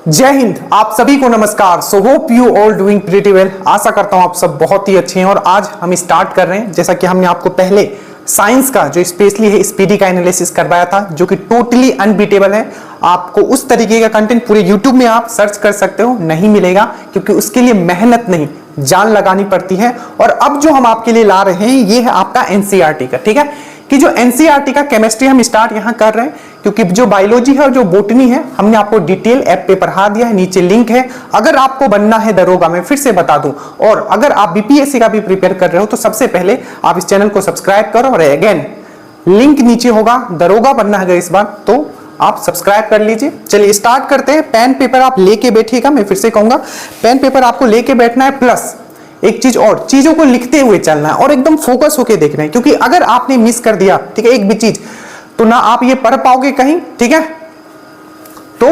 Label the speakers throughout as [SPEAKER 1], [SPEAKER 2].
[SPEAKER 1] जय हिंद, आप सभी को नमस्कार। So hope you all doing pretty well. आशा करता हूं आप सब बहुत ही अच्छे हैं। और आज हम स्टार्ट कर रहे हैं, जैसा कि हमने आपको पहले साइंस का जो स्पेशली है स्पीडी का एनालिसिस करवाया था, जो कि टोटली अनबीटेबल है। आपको उस तरीके का कंटेंट पूरे यूट्यूब में आप सर्च कर सकते हो, नहीं मिलेगा, क्योंकि उसके लिए मेहनत नहीं जान लगानी पड़ती है। और अब जो हम आपके लिए ला रहे हैं ये है आपका एनसीईआरटी का, ठीक है, कि जो एनसीईआरटी का केमिस्ट्री हम स्टार्ट यहां कर रहे हैं, क्योंकि जो बायोलॉजी है और जो बोटनी है हमने आपको डिटेल ऐप पे पढ़ा दिया है, नीचे लिंक है। अगर आपको बनना है दरोगा, मैं फिर से बता दूं, और अगर आप बीपीएससी का भी प्रिपेयर कर रहे हो तो सबसे पहले आप इस चैनल को सब्सक्राइब करो। और अगेन लिंक नीचे होगा, दरोगा बनना है अगर इस बार तो आप सब्सक्राइब कर लीजिए। चलिए स्टार्ट करते हैं। पेन पेपर आप लेके बैठिएगा, मैं फिर से कहूंगा पेन पेपर आपको लेके बैठना है, प्लस एक चीज और, चीजों को लिखते हुए चलना है और एकदम फोकस होके देखना है, क्योंकि अगर आपने मिस कर दिया, ठीक है, एक भी चीज, तो ना आप ये पढ़ पाओगे कहीं, ठीक है, तो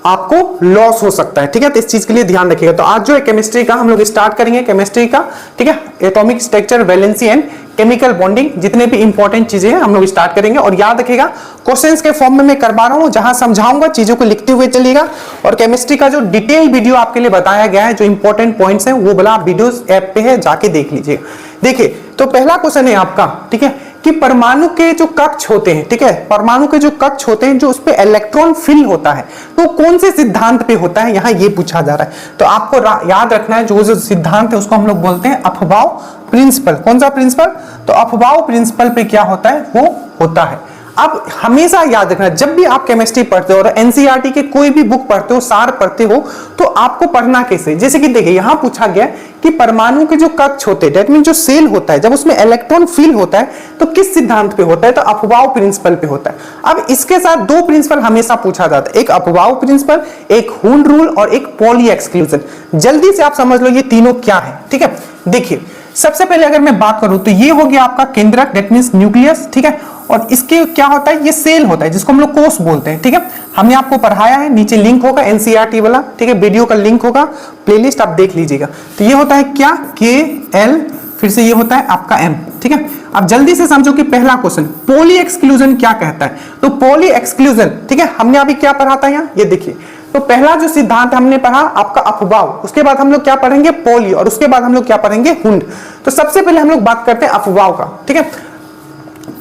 [SPEAKER 1] आपको लॉस हो सकता है, ठीक है। तो इस चीज के लिए ध्यान रखिएगा। तो आज जो है केमिस्ट्री का हम लोग स्टार्ट करेंगे, केमिस्ट्री का, ठीक है, atomic structure, valency and chemical bonding, जितने भी इंपॉर्टेंट चीजें हैं हम लोग स्टार्ट करेंगे। और याद रखिएगा क्वेश्चंस के फॉर्म में मैं करवा रहा हूं, जहां समझाऊंगा चीजों को लिखते हुए चलिएगा। और केमिस्ट्री का जो डिटेल वीडियो आपके लिए बताया गया है, जो इंपॉर्टेंट पॉइंट्स हैं, वो वाला वीडियोस ऐप पे है, जाके देख लीजिए। देखिए, तो पहला क्वेश्चन है आपका, ठीक है, कि परमाणु के जो कक्ष होते हैं, ठीक है, परमाणु के जो कक्ष होते हैं, जो उस पे इलेक्ट्रॉन फिल होता है, तो कौन से सिद्धांत पे होता है, यहां ये पूछा जा रहा है। तो आपको याद रखना है, जो सिद्धांत है उसको हम लोग बोलते हैं अफबाउ प्रिंसिपल। कौन सा प्रिंसिपल? तो अफबाउ प्रिंसिपल पे क्या होता है, वो होता है। अब हमेशा याद रखना, जब भी आप केमिस्ट्री पढ़ते हो और एनसीईआरटी के कोई भी बुक पढ़ते हो, सार पढ़ते हो, तो आपको पढ़ना कैसे, जैसे कि देखिए यहां पूछा गया कि परमाणु के जो कक्ष होते हैं, दैट मीन जो सेल होता है, जब उसमें इलेक्ट्रॉन फिल होता है तो किस सिद्धांत पे होता है, तो अफबाउ प्रिंसिपल पे होता है। अब इसके साथ दो प्रिंसिपल हमेशा पूछा जाता है, एक अफबाउ प्रिंसिपल, एक हून रूल और एक पॉली एक्सक्लूजन। जल्दी से आप समझ लो ये तीनों क्या है, ठीक है। देखिए सबसे पहले अगर मैं बात करूं तो ये हो गया आपका केंद्रक, दैट मींस न्यूक्लियस, ठीक है। और इसके क्या होता है, ये सेल होता है, जिसको हम लोग कोष बोलते हैं, ठीक है। हमने आपको पढ़ाया है, नीचे लिंक होगा एनसीईआरटी वाला, ठीक है, वीडियो का लिंक होगा, प्लेलिस्ट आप देख लीजिएगा। तो ये होता है क्या, के एल, फिर से ये होता है आपका एम, ठीक है। अब जल्दी से समझो कि पहला क्वेश्चन पॉली एक्सक्लूजन क्या कहता है। तो पॉली एक्सक्लूजन, ठीक है, हमने अभी क्या पढ़ा था यहाँ, ये देखिए। तो पहला जो सिद्धांत हमने पढ़ा आपका अफबाउ, उसके बाद हम लोग क्या पढ़ेंगे, पॉली, और उसके बाद हम लोग क्या पढ़ेंगे, हुंड। तो सबसे पहले हम लोग बात करते हैं अफबाउ का, ठीक है।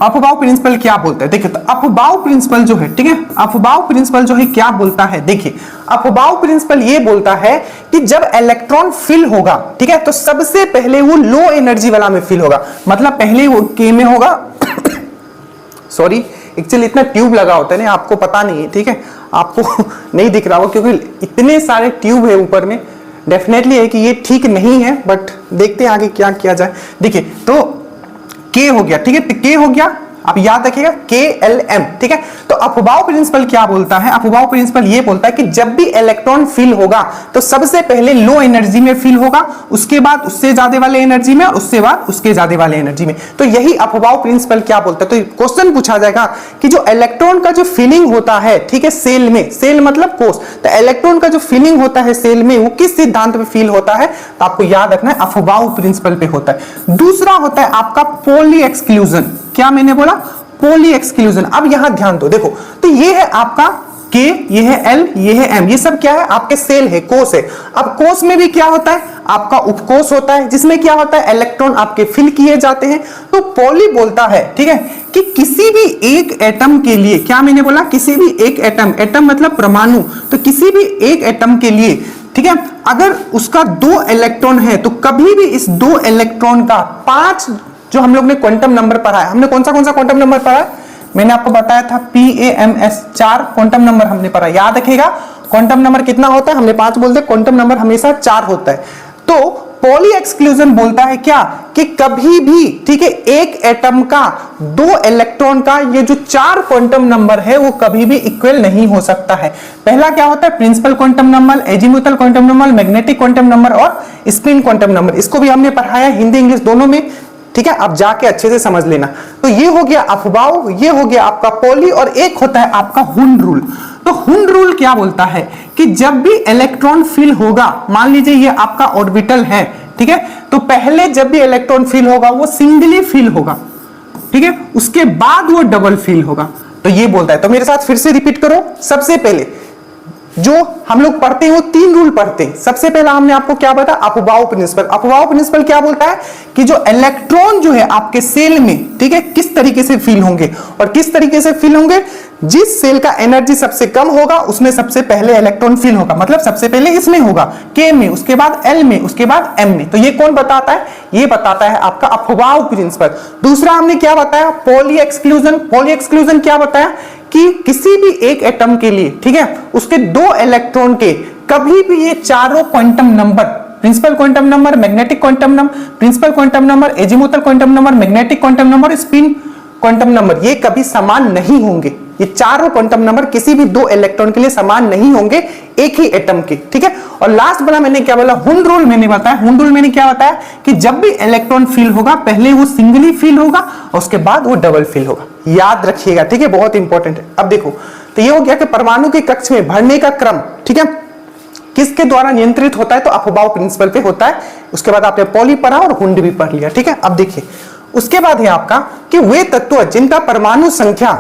[SPEAKER 1] अफबाउ प्रिंसिपल क्या बोलता है, देखिए, तो अफबाउ प्रिंसिपल जो है, ठीक है, अफबाउ प्रिंसिपल जो है क्या बोलता है, देखिए, अफबाउ प्रिंसिपल ये बोलता है कि जब इलेक्ट्रॉन फिल होगा, ठीक है, तो सबसे पहले वो लो एनर्जी वाला में फिल होगा, मतलब पहले वो के में होगा सॉरी, एक्चुअली इतना ट्यूब लगा होता है ना, आपको पता नहीं है, ठीक है, आपको नहीं दिख रहा होगा क्योंकि इतने सारे ट्यूब है ऊपर में। डेफिनेटली है कि ये ठीक नहीं है, बट देखते हैं आगे क्या किया जाए। देखिए, तो के हो गया, ठीक है, के हो गया, आप याद रखिएगा, के एल एम, ठीक है। तो अफबाउ प्रिंसिपल क्या बोलता है, अफबाउ प्रिंसिपल ये बोलता है कि जब भी इलेक्ट्रॉन फिल होगा तो सबसे पहले लो एनर्जी में फिल होगा, उसके बाद उससे ज्यादा वाले एनर्जी में, और उससे बाद उसके ज्यादा वाले एनर्जी में। तो यही अफबाउ प्रिंसिपल क्या बोलता है। तो क्वेश्चन पूछा जाएगा कि जो इलेक्ट्रॉन का जो फिलिंग होता है, ठीक है, सेल में, सेल मतलब कोष, तो इलेक्ट्रॉन का जो फिलिंग होता है सेल में, वो किस सिद्धांत पे फिल होता है, तो आपको याद रखना है अफबाउ प्रिंसिपल पे होता है। दूसरा होता है आपका पॉली एक्सक्लूजन। क्या मैंने बोला, पॉली एक्सक्लूजन। अब यहां ध्यान दो, देखो, तो ये है आपका के, ये है एल, ये है एम, ये सब क्या है, आपके सेल है, कोष है। अब कोष में भी क्या होता है, आपका उपकोष होता है, जिसमें क्या होता है, इलेक्ट्रॉन आपके फिल किए जाते हैं। तो पॉली बोलता है, ठीक है, कि किसी भी एक एटम के लिए, क्या मैंने बोला, किसी भी एक एटम, एटम मतलब परमाणु, तो किसी भी एक एटम के लिए, ठीक है, अगर उसका 2 इलेक्ट्रॉन है तो कभी भी इस 2 इलेक्ट्रॉन का 5, जो हम लोग ने क्वांटम नंबर पढ़ा है, हमने कौन सा क्वांटम नंबर पढ़ा है, मैंने आपको बताया था PAMS, 4 क्वांटम नंबर हमने पढ़ा, याद रखिएगा। क्वांटम नंबर कितना होता है, हमने 5 बोलते, क्वांटम नंबर हमेशा 4 होता है। तो पॉली एक्सक्लूजन बोलता है क्या, कि कभी भी, ठीक है, एक एटम का 2 इलेक्ट्रॉन का ये जो 4 क्वांटम नंबर है वो कभी भी इक्वल नहीं हो सकता है। पहला क्या होता है, principal quantum number, azimuthal quantum number, magnetic quantum number और स्पिन क्वांटम नंबर। इसको भी हमने पढ़ाया हिंदी इंग्लिश दोनों में, ठीक है, आप जाके अच्छे से समझ लेना। तो ये हो गया अफबाउ, ये हो गया आपका पॉली, और एक होता है आपका हुन रूल। तो हुन रूल क्या बोलता है कि जब भी इलेक्ट्रॉन फिल होगा, मान लीजिए ये आपका ऑर्बिटल है, ठीक है, तो पहले जब भी इलेक्ट्रॉन फिल होगा वो सिंगली फिल होगा, ठीक है, उसके बाद वो डबल फिल होगा। तो ये बोलता है, तो मेरे साथ फिर से रिपीट करो। सबसे पहले जो हम लोग पढ़ते हैं वो 3 रूल पढ़ते हैं। सबसे पहला हमने आपको क्या बताया, अफबाउ प्रिंसिपल। अफबाउ प्रिंसिपल क्या बोलता है कि जो इलेक्ट्रॉन जो है आपके सेल में, ठीक है, किस तरीके से फील होंगे और किस तरीके से फील होंगे, जिस सेल का एनर्जी सबसे कम होगा उसमें सबसे पहले इलेक्ट्रॉन फील होगा, मतलब सबसे पहले इसमें होगा K में, उसके बाद L में, उसके बाद M में। तो ये कौन बताता है, ये बताता है आपका अफबाउ प्रिंसिपल। दूसरा हमने क्या बताया, पॉली एक्सक्लूजन। पॉली एक्सक्लूजन क्या बताया कि किसी भी एक एटम के लिए, ठीक है, उसके 2 इलेक्ट्रॉन के कभी भी ये चारों quantum number, principal quantum number, magnetic quantum number, principal quantum number, azimuthal quantum number, magnetic quantum number, spin quantum number, ये कभी समान नहीं होंगे। ये चारों क्वांटम नंबर किसी भी 2 इलेक्ट्रॉन के लिए समान नहीं होंगे एक ही एटम के, ठीक है। और लास्ट वाला मैंने क्या बोला, हुंड रूल मैंने बताया। हुंड रूल मैंने क्या बताया कि जब भी इलेक्ट्रॉन फील होगा पहले वो सिंगली फील होगा और उसके बाद वो डबल फील होगा, याद रखिएगा, ठीक है, बहुत इंपॉर्टेंट है। अब देखो, तो ये हो गया कि परमाणु के कक्ष में भरने का क्रम, ठीक है, किसके द्वारा नियंत्रित होता है, तो अफबाउ प्रिंसिपल पे होता है। उसके बाद आपने पॉली पढ़ा और हुंड भी पढ़ लिया, ठीक है। अब देखिए उसके बाद है आपका कि वे तत्व जिनका परमाणु संख्या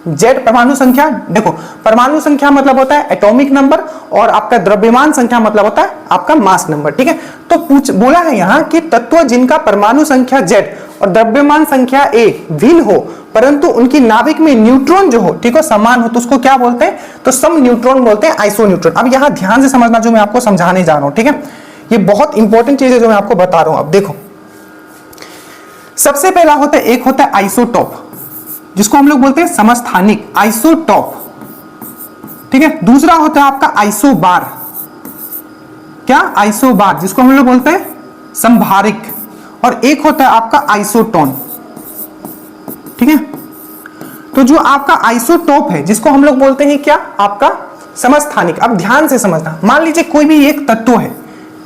[SPEAKER 1] जेड, परमाणु संख्या, देखो परमाणु संख्या मतलब होता है एटॉमिक नंबर और आपका द्रव्यमान संख्या मतलब होता है आपका मास नंबर, ठीक है। तो बोला है यहां कि तत्व जिनका परमाणु संख्या जेड और द्रव्यमान संख्या ए भिन्न हो परंतु उनकी नाभिक में न्यूट्रॉन जो हो, ठीक है, समान हो, तो उसको क्या बोलते हैं, तो सम न्यूट्रॉन बोलते हैं, आइसो न्यूट्रॉन। अब यहां ध्यान से समझना जो मैं आपको समझाने जा रहा हूं, ठीक है, ये बहुत इंपॉर्टेंट चीज है जो मैं आपको बता रहा हूं। अब देखो सबसे पहला होता है, एक होता है आइसोटॉप जिसको हम लोग बोलते हैं समस्थानिक, आइसोटॉप, ठीक है। दूसरा होता है आपका आइसोबार, क्या, आइसोबार, जिसको हम लोग बोलते हैं संभारिक। और एक होता है आपका आइसोटोन, ठीक है। तो जो आपका आइसोटॉप है जिसको हम लोग बोलते हैं क्या, आपका समस्थानिक। अब ध्यान से समझना, मान लीजिए कोई भी एक तत्व है,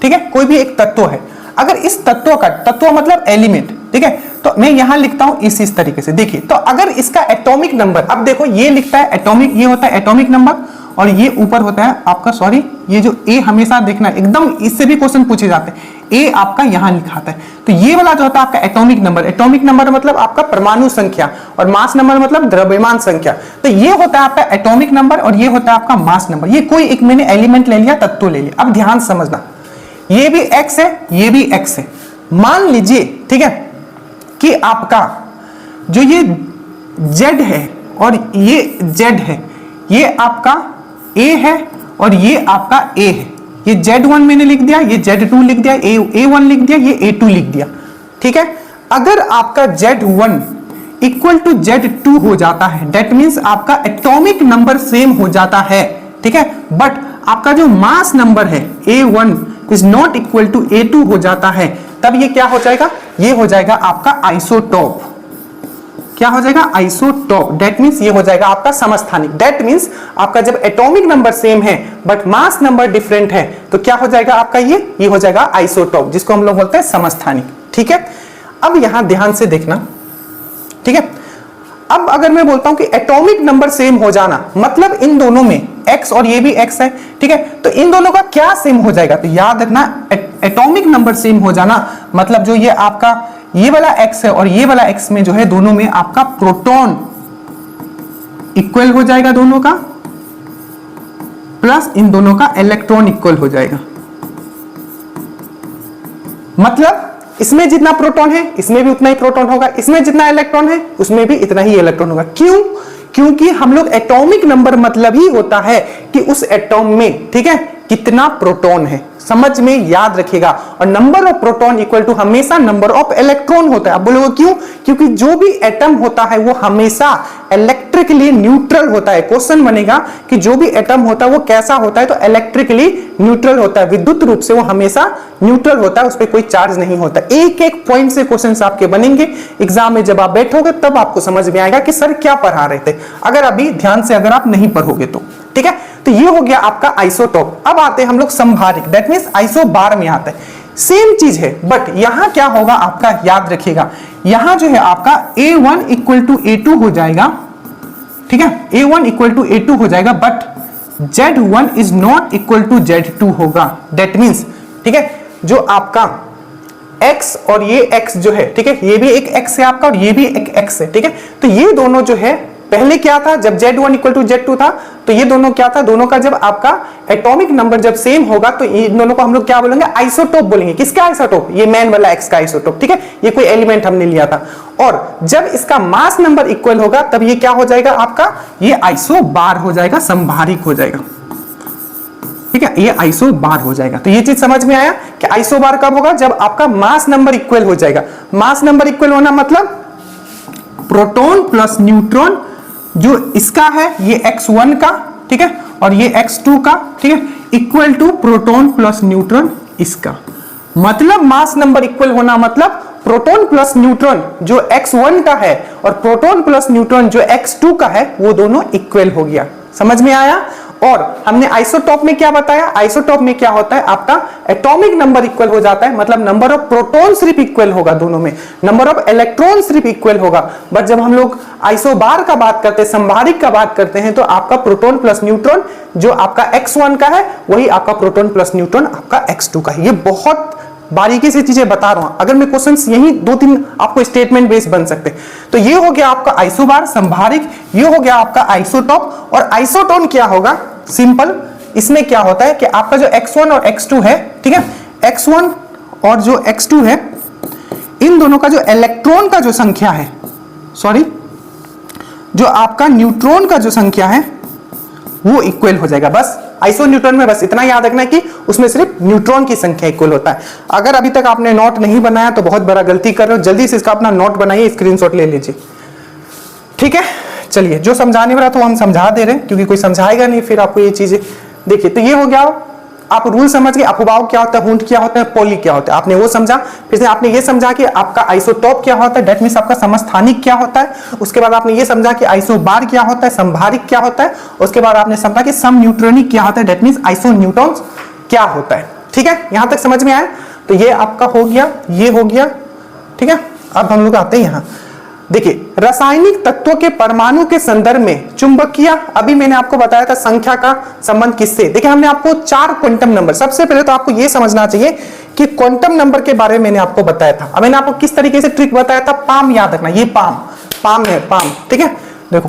[SPEAKER 1] ठीक है, कोई भी एक तत्व है, अगर इस तत्व का, तत्व मतलब एलिमेंट, ठीक है, तो मैं यहां लिखता हूं इस तरीके से, देखिए, तो अगर इसका एटॉमिक नंबर, अब देखो ये लिखता है एटॉमिक, ये होता है एटॉमिक नंबर और ये ऊपर होता है आपका, सॉरी, ये जो ए हमेशा देखना एकदम, इससे भी क्वेश्चन पूछे जाते हैं, ए आपका यहां लिखा आता है। तो ये वाला जो होता है आपका एटॉमिक नंबर, एटॉमिक नंबर मतलब आपका परमाणु संख्या और मास नंबर मतलब द्रव्यमान संख्या। तो ये होता है आपका एटॉमिक नंबर और ये होता है आपका मास नंबर। ये कोई एक मैंने एलिमेंट ले लिया, तत्व ले लिया। अब ध्यान समझना, ये भी एक्स है, ये भी एक्स है। मान लीजिए, ठीक है, कि आपका जो ये जेड है और ये जेड है, ये आपका ए है और ये आपका ए है। ये Z1 मैंने लिख दिया, ये Z2 लिख दिया, A1 लिख दिया, ये A2 लिख दिया, ठीक है। अगर आपका Z1 इक्वल टू Z2 हो जाता है, दैट मीन्स आपका एटॉमिक नंबर सेम हो जाता है, ठीक है, बट आपका जो मास नंबर है A1 is not equal to A2 हो जाता है, तब ये क्या हो जाएगा, ये हो जाएगा आपका आइसोटॉप। क्या हो जाएगा, आइसोटॉप। दैट मींस ये हो जाएगा आपका समस्थानिक। दैट मींस आपका जब एटॉमिक नंबर सेम है बट मास नंबर डिफरेंट है तो क्या हो जाएगा आपका, ये हो जाएगा आइसोटॉप, जिसको हम लोग बोलते हैं समस्थानिक, ठीक है। अब यहां ध्यान से देखना, ठीक है। अब अगर मैं बोलता हूं कि एटॉमिक नंबर सेम हो जाना मतलब इन दोनों में x और ये भी x है, ठीक है, तो इन दोनों का क्या सेम हो जाएगा, तो याद रखना एटॉमिक नंबर सेम हो जाना मतलब जो ये आपका ये वाला x है और ये वाला x में जो है दोनों में आपका प्रोटॉन इक्वल हो जाएगा दोनों का, प्लस इन दोनों का इलेक्ट्रॉन इक्वल हो जाएगा। मतलब इसमें जितना प्रोटॉन है इसमें भी उतना ही प्रोटॉन होगा, इसमें जितना इलेक्ट्रॉन है उसमें भी इतना ही इलेक्ट्रॉन होगा। क्यों, क्योंकि हम लोग एटॉमिक नंबर मतलब ही होता है कि उस एटॉम में, ठीक है, कितना प्रोटॉन है, समझ में याद रखिएगा। और number of proton equal to हमेशा नंबर ऑफ इलेक्ट्रॉन होता है। अब बोलोगे क्यों, क्योंकि जो भी एटम होता है वो हमेशा इलेक्ट्रिकली न्यूट्रल होता है। क्वेश्चन बनेगा कि जो भी एटम होता है वो कैसा होता है, तो इलेक्ट्रिकली न्यूट्रल होता है, विद्युत रूप से वो हमेशा न्यूट्रल होता है, उस पर कोई चार्ज नहीं होता। एक एक पॉइंट से क्वेश्चन आपके बनेंगे, एग्जाम में जब आप बैठोगे तब आपको समझ में आएगा कि सर क्या पढ़ा रहे थे, अगर अभी ध्यान से अगर आप नहीं पढ़ोगे तो, ठीक है। तो ये हो गया आपका आइसोटॉप। अब आते हैं हम लोग संभारिक, दैट मींस आइसोबार में आता है, सेम चीज है बट यहां क्या होगा आपका, याद रखिएगा, यहां जो है आपका A1 इक्वल टू A2 हो जाएगा, ठीक है, A1 इक्वल टू A2 हो जाएगा, but Z1 is not equal to Z2 होगा। दैट मींस, ठीक है, जो आपका x और ये x जो है, ठीक है, ये भी एक x है आपका और ये भी एक x है, ठीक है, तो ये दोनों जो है पहले क्या था, जब Z1 इक्वल टू Z2 था तो ये दोनों क्या था, दोनों का जब आपका एटॉमिक नंबर जब सेम होगा तो इन दोनों को हम लोग क्या बोलेंगे, आइसोटोप बोलेंगे। किसका आइसोटोप, ये मेन वाला एक्स का आइसोटोप, ठीक है, ये कोई एलिमेंट हमने लिया था। और जब इसका मास नंबर इक्वल होगा तब ये क्या हो जाएगा आपका, ये आइसोबार हो जाएगा, संभारिक हो जाएगा, ठीक है, ये आइसोबार हो जाएगा। तो ये चीज समझ में आया कि आइसोबार कब होगा, जब आपका मास नंबर इक्वल हो जाएगा। मास नंबर इक्वल होना मतलब प्रोटॉन प्लस न्यूट्रॉन, जो इसका है ये x1 का, ठीक है, और ये x2 का, ठीक है, equal to proton plus neutron इसका। मतलब मास नंबर इक्वल होना मतलब प्रोटॉन प्लस न्यूट्रॉन जो x1 का है और प्रोटॉन प्लस न्यूट्रॉन जो x2 का है वो दोनों इक्वल हो गया। समझ में आया। और हमने आइसोटॉप में क्या बताया, आइसोटॉप में क्या होता है, आपका एटॉमिक नंबर इक्वल हो जाता है, मतलब नंबर ऑफ प्रोटॉन सिर्फ इक्वल होगा दोनों में, नंबर ऑफ इलेक्ट्रॉन सिर्फ इक्वल होगा। बट जब हम लोग आइसोबार का बात करते हैं, संभारिक का बात करते हैं, तो आपका प्रोटॉन प्लस न्यूट्रॉन जो आपका x1 का है वही आपका प्रोटॉन प्लस न्यूट्रॉन आपका x2 का है। ये बहुत बारीकी से चीजें बता रहा हूं, अगर मैं क्वेश्चंस यही 2-3 आपको स्टेटमेंट बेस बन सकते हैं। तो ये हो गया आपका आइसोबार, संभारिक, ये हो गया आपका आइसोटॉप। और आइसोटोन क्या होगा, सिंपल, इसमें क्या होता है कि आपका जो x1 और x2 है, ठीक है, x1 और जो x2 है, इन दोनों का जो इलेक्ट्रॉन का जो संख्या है, सॉरी, जो आपका न्यूट्रॉन का जो संख्या है वो इक्वल हो जाएगा। बस आइसो न्यूट्रॉन में बस इतना याद रखना है कि उसमें सिर्फ न्यूट्रॉन की संख्या इक्वल होता है। अगर अभी तक आपने नोट नहीं बनाया तो बहुत बड़ा गलती कर रहे हो, जल्दी से इसका अपना नोट बनाइए, स्क्रीनशॉट ले लीजिए, ठीक है। चलिए, जो समझाने वाला तो हम समझा दे रहे हैं क्योंकि कोई समझाएगा नहीं फिर आपको ये चीजें। देखिए, तो ये हो गया, आप रूल समझ गए, अपवाव क्या होता है, हुंड क्या होता है, पॉली क्या होता है, आपने वो समझा। फिर से आपने ये समझा कि आपका आइसोटॉप क्या होता है, डेट मींस आपका समस्थानिक क्या होता है। उसके बाद आपने ये समझा कि आइसोबार क्या होता है, संभारिक क्या होता है। उसके बाद आपने समझा कि सम न्यूट्रॉनिक क्या होता है, डेट मींस आइसो न्यूट्रॉन्स क्या होता है, ठीक है। यहां तक समझ में आया। तो ये आपका हो गया, ये हो गया, ठीक है। अब हम लोग आते हैं यहां, देखिए, रासायनिक तत्वों के परमाणु के संदर्भ में चुंबकीय, अभी मैंने आपको बताया था संख्या का संबंध किससे। देखिए, हमने आपको 4 क्वांटम नंबर, सबसे पहले तो आपको यह समझना चाहिए कि क्वांटम नंबर के बारे में मैंने आपको बताया था। अब मैंने आपको किस तरीके से ट्रिक बताया था, पाम याद रखना, ये पाम है, पाम, ठीक है। देखो,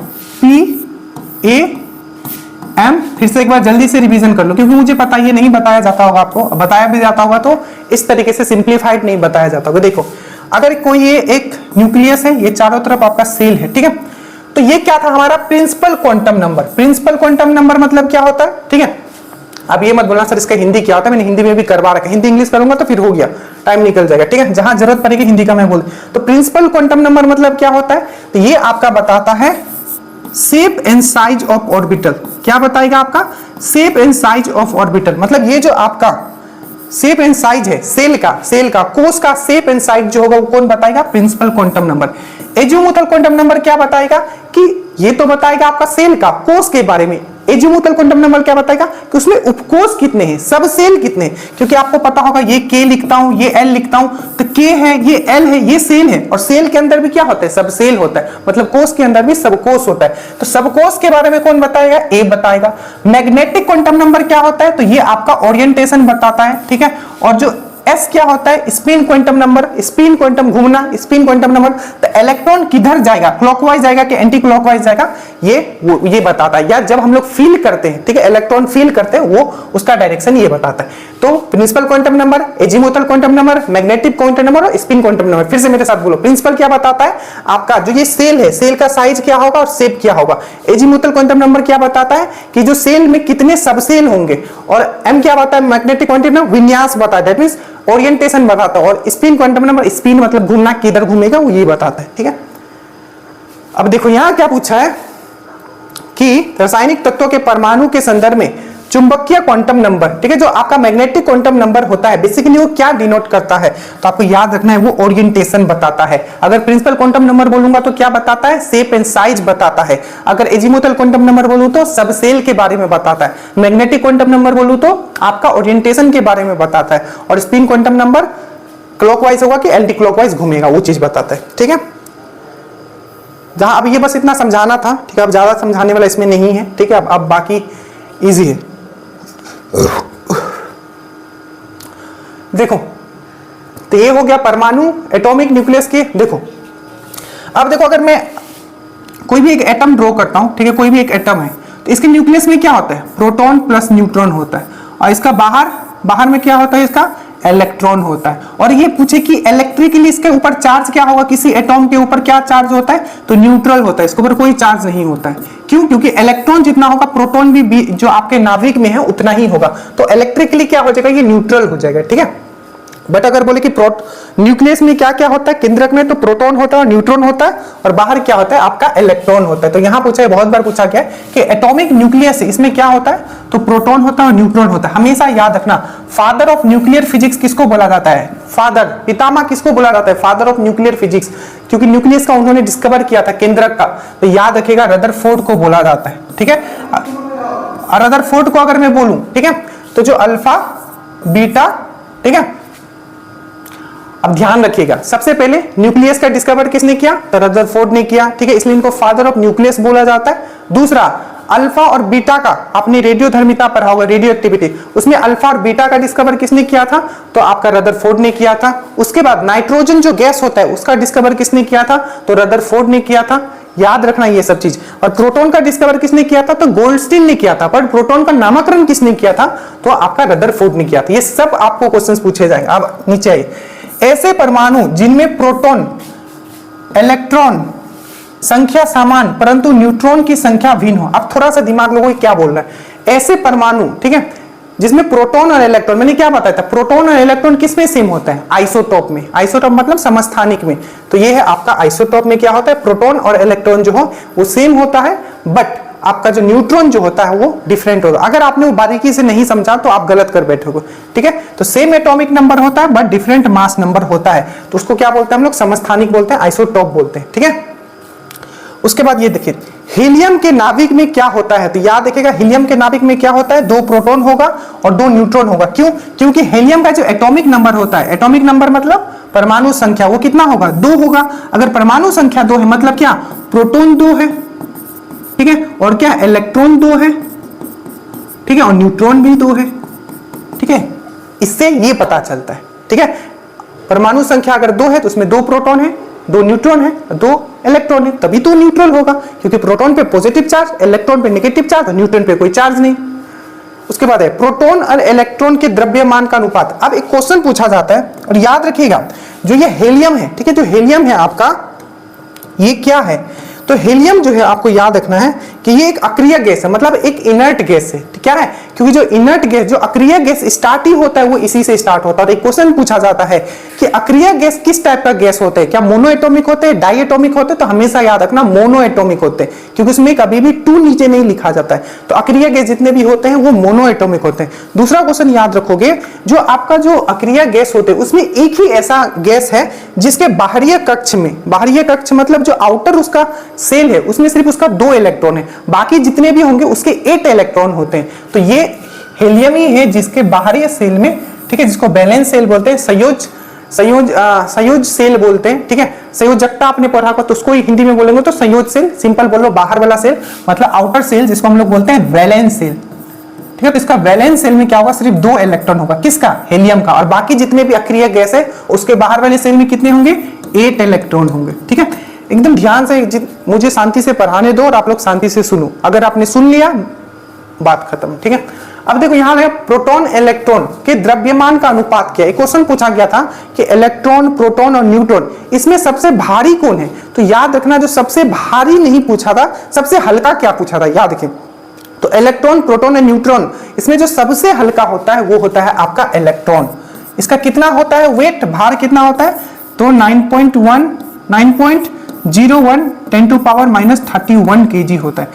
[SPEAKER 1] PAM, फिर से एक बार जल्दी से रिवीजन कर लो क्योंकि मुझे पता ये नहीं बताया जाता होगा आपको, बताया भी जाता होगा तो इस तरीके से सिंप्लीफाइड नहीं बताया जाता होगा। देखो, अगर कोई ये एक न्यूक्लियस है, ये चारों तरफ आपका सेल है, ठीक है, तो ये क्या था हमारा principal quantum number. Principal quantum number मतलब क्या होता है, ठीक है। अब ये मत बोलना सर इसका हिंदी क्या होता है, मैंने हिंदी में भी करवा रखा है, हिंदी इंग्लिश करूंगा तो फिर हो गया, टाइम निकल जाएगा, ठीक है। जहां जरूरत पड़ेगी हिंदी का मैं बोल। तो प्रिंसिपल क्वांटम नंबर मतलब क्या होता है, तो ये आपका बताता है shape and size of orbital. क्या बताएगा आपका, shape and size of orbital, मतलब ये जो आपका शेप एंड साइज है सेल का कोष का शेप एंड साइज जो होगा वो कौन बताएगा, principal quantum number. Azimuthal quantum number क्या बताएगा कि ये तो बताएगा आपका सेल का कोष के बारे में। एजीमुथल क्वांटम नंबर क्या बताएगा कि उसमें उपकोष कितने हैं, सब सेल कितने हैं। क्योंकि आपको पता होगा ये K लिखता हूं, ये L लिखता हूं, तो K है, ये L है, ये सेल है, और सेल के अंदर भी क्या होता है, सब सेल होता है, मतलब कोष के अंदर भी सब कोष होता है। तो सब कोष के बारे में कौन बताएगा, A बताएगा। मैग्नेटिक क्वांटम नंबर क्या होता है, तो ये आपका ओरिएंटेशन बताता है, ठीक है। और जो S क्या होता है, spin quantum number, spin quantum घूमना, स्पिन क्वांटम नंबर, तो इलेक्ट्रॉन किधर जाएगा, क्लॉकवाइज जाएगा कि एंटी क्लॉकवाइज जाएगा, ये बताता है। या जब हम लोग फील करते हैं, ठीक है, इलेक्ट्रॉन फील करते हैं, वो उसका डायरेक्शन ये बताता है। तो principal quantum number, azimuthal quantum number, magnetic quantum number और स्पिन क्वांटम नंबर। फिर से मेरे साथ बोलो, प्रिंसिपल क्या बताता है आपका, जो ये सेल है, सेल का साइज क्या होगा और शेप क्या होगा। एजीमुथल क्वांटम नंबर क्या बताता है कि जो सेल में कितने सब सेल होंगे, और एम क्या बताता है, मैग्नेटिक क्वांटम नंबर विन्यास बताता है, दैट मींस ओरिएंटेशन बताता है। और स्पिन क्वांटम नंबर, स्पिन मतलब घूमना, किधर घूमेगा वो ये बताता है, ठीक है। अब देखो यहां क्या पूछा है कि रासायनिक तत्वों के परमाणु के संदर्भ में चुंबकीय क्वांटम नंबर, ठीक है, जो आपका मैग्नेटिक क्वांटम नंबर होता है, बेसिकली वो क्या डिनोट करता है, तो आपको याद रखना है वो ओरिएंटेशन बताता है। अगर प्रिंसिपल क्वांटम नंबर बोलूंगा तो क्या बताता है, शेप एंड साइज बताता है। अगर एजीमुथल क्वांटम नंबर बोलूं तो सब सेल के बारे में बताता है। मैग्नेटिक क्वांटम नंबर बोलूं तो आपका ओरिएंटेशन के बारे में बताता है। और स्पिन क्वांटम नंबर क्लॉकवाइज होगा कि एंटी क्लॉकवाइज घूमेगा, वो चीज बताता है, ठीक है। जहां अब ये बस इतना समझाना था, ठीक है, अब ज्यादा समझाने वाला इसमें नहीं है, ठीक है। अब बाकी इजी है। देखो, तो ये हो गया परमाणु, एटॉमिक न्यूक्लियस के। देखो, अब देखो, अगर मैं कोई भी एक एटम ड्रॉ करता हूं, ठीक है, कोई भी एक एटम है, तो इसके न्यूक्लियस में क्या होता है, प्रोटॉन प्लस न्यूट्रॉन होता है, और इसका बाहर में क्या होता है, इसका इलेक्ट्रॉन होता है। और ये पूछे कि इलेक्ट्रिकली इसके ऊपर चार्ज क्या होगा, किसी एटॉम के ऊपर क्या चार्ज होता है, तो न्यूट्रल होता है, इसके ऊपर कोई चार्ज नहीं होता है। क्यों? क्योंकि इलेक्ट्रॉन जितना होगा प्रोटॉन भी जो आपके नाभिक में है उतना ही होगा, तो इलेक्ट्रिकली क्या हो जाएगा, ये न्यूट्रल हो जाएगा, ठीक है। बट अगर बोले कि न्यूक्लियस में क्या क्या होता है, केंद्रक में तो प्रोटॉन होता है और न्यूट्रॉन होता है, और बाहर क्या होता है, आपका इलेक्ट्रॉन होता है। तो यहां पूछा है, बहुत बार पूछा गया है कि एटॉमिक न्यूक्लियस है, इसमें क्या होता है, तो प्रोटॉन होता है और न्यूट्रॉन होता है। हमेशा याद रखना, फादर ऑफ न्यूक्लियर फिजिक्स किसको बोला जाता है, फादर, पितामह किसको बोला जाता है, फादर ऑफ न्यूक्लियर फिजिक्स, क्योंकि न्यूक्लियस का उन्होंने डिस्कवर किया था, केंद्रक का, तो याद रखिएगा रदरफोर्ड को बोला जाता है, ठीक है। और रदरफोर्ड को अगर मैं बोलूं, ठीक है, तो जो अल्फा बीटा, ठीक है, अब ध्यान रखिएगा, सबसे पहले न्यूक्लियस का डिस्कवर किसने किया, तो रदरफोर्ड ने किया, ठीक है, इसलिए इनको फादर ऑफ न्यूक्लियस बोला जाता है। दूसरा, अल्फा और बीटा का आपने रेडियोधर्मिता पढ़ा होगा, रेडियो एक्टिविटी, उसमें अल्फा और बीटा का डिस्कवर किसने किया था, तो आपका रदरफोर्ड ने किया था। उसके बाद नाइट्रोजन जो गैस होता है उसका डिस्कवर किसने किया था, तो रदरफोर्ड ने किया था, याद रखना ये सब चीज। और प्रोटॉन का डिस्कवर किसने किया था, तो गोल्डस्टीन ने किया था, पर प्रोटॉन का नामकरण किसने किया था, तो आपका रदरफोर्ड ने किया था। ये सब आपको क्वेश्चंस पूछे जाएंगे। अब नीचे आइए, ऐसे परमाणु जिनमें प्रोटॉन इलेक्ट्रॉन संख्या समान परंतु न्यूट्रॉन की संख्या भिन्न हो। अब थोड़ा सा दिमाग लोगों को क्या बोल रहा है, ऐसे परमाणु, ठीक है, जिसमें प्रोटॉन और इलेक्ट्रॉन, मैंने क्या बताया था, प्रोटॉन और इलेक्ट्रॉन किस में सेम होता है, आइसोटोप में। आइसोटोप मतलब समस्थानिक में। तो ये है आपका आइसोटोप में क्या होता है, प्रोटॉन और इलेक्ट्रॉन जो हो वो सेम होता है, बट आपका जो न्यूट्रॉन जो होता है वो डिफरेंट होगा। अगर आपने वो बारीकी से नहीं समझा तो आप गलत कर बैठोगे, ठीक है। तो सेम एटॉमिक नंबर होता है बट डिफरेंट मास नंबर होता है, तो उसको क्या बोलते हैं हम लोग, समस्थानिक बोलते हैं, आइसोटोप बोलते हैं, ठीक है। उसके बाद ये देखिए, हीलियम के नाभिक में क्या होता है, तो याद रखिएगा हीलियम के नाभिक में क्या होता है, 2 प्रोटॉन होगा और 2 न्यूट्रॉन होगा। क्यों? क्योंकि हीलियम का जो एटॉमिक नंबर होता है, एटॉमिक नंबर मतलब परमाणु संख्या, वो कितना होगा, 2 होगा। अगर परमाणु संख्या 2 है मतलब क्या, प्रोटॉन 2 है, ठीक है, और क्या, इलेक्ट्रॉन 2 है, ठीक है, और न्यूट्रॉन भी 2 है, ठीक है। इससे ये पता चलता है, ठीक है, परमाणु संख्या अगर 2 है तो उसमें 2 प्रोटॉन है, 2 न्यूट्रॉन है, 2 इलेक्ट्रॉन है, तभी तो न्यूट्रल होगा, क्योंकि प्रोटॉन पे पॉजिटिव चार्ज, इलेक्ट्रॉन पे नेगेटिव चार्ज, न्यूट्रॉन पे कोई चार्ज नहीं। उसके बाद है प्रोटॉन और इलेक्ट्रॉन के द्रव्यमान का अनुपात। अब एक क्वेश्चन पूछा जाता है, और याद रखिएगा, जो ये हेलियम है, ठीक है, जो हेलियम है आपका, ये क्या है, तो हीलियम जो है आपको याद रखना है कि ये एक अक्रिय गैस है, मतलब एक इनर्ट गैस है। क्या है, क्योंकि जो इनर्ट गैस, जो अक्रिय गैस स्टार्ट ही होता है वो इसी से स्टार्ट होता है। और एक क्वेश्चन पूछा जाता है कि अक्रिय गैस किस टाइप का गैस होते हैं, क्या मोनो एटॉमिक होते हैं, डाई एटॉमिक होते हैं, तो हमेशा याद रखना मोनो एटॉमिक होते हैं, क्योंकि उसमें कभी भी 2 नीचे नहीं लिखा जाता है। तो अक्रिय गैस जितने भी होते हैं वो मोनो एटॉमिक होते हैं। दूसरा क्वेश्चन याद रखोगे, जो आपका जो अक्रिय गैस होते हैं उसमें एक ही ऐसा गैस है जिसके बाहरी कक्ष में, बाहरी कक्ष मतलब जो आउटर उसका सेल है उसमें सिर्फ उसका 2 इलेक्ट्रॉन है, बाकी जितने भी होंगे उसके 8 इलेक्ट्रॉन होते हैं। तो ये हीलियम ही है जिसके बाहरी सेल में, ठीक है, जिसको बैलेंस सेल बोलते हैं, संयोज सेल बोलते हैं, ठीक है। संयोजकता आपने पढ़ा होगा तो उसको हिंदी में बोलेंगे तो संयोज सेल, सिंपल बोलो बाहर वाला सेल मतलब आउटर सेल, जिसको हम लोग बोलते हैं वैलेंस सेल, ठीक है। तो इसका वैलेंस सेल में क्या होगा, सिर्फ 2 इलेक्ट्रॉन होगा, किसका, हीलियम का, और बाकी जितने भी अक्रिय गैस है उसके बाहर वाले सेल में कितने होंगे, 8 इलेक्ट्रॉन होंगे, ठीक है। एकदम ध्यान से मुझे शांति से पढ़ाने दो और आप लोग शांति से सुनो, अगर आपने सुन लिया बात खत्म, ठीक है। अब देखो यहां है प्रोटॉन इलेक्ट्रॉन के द्रव्यमान का अनुपात क्या है। एक क्वेश्चन पूछा गया था कि इलेक्ट्रॉन, प्रोटॉन और न्यूट्रॉन इसमें सबसे भारी कौन है, तो याद रखना जो सबसे भारी नहीं पूछा था, सबसे हल्का क्या पूछा था, याद रखें। तो इलेक्ट्रॉन, प्रोटॉन और न्यूट्रॉन, इसमें जो सबसे हल्का होता है वो होता है आपका इलेक्ट्रॉन। इसका कितना होता है वेट, भार कितना होता है, तो 9.01 10 to power -31 kg होता है,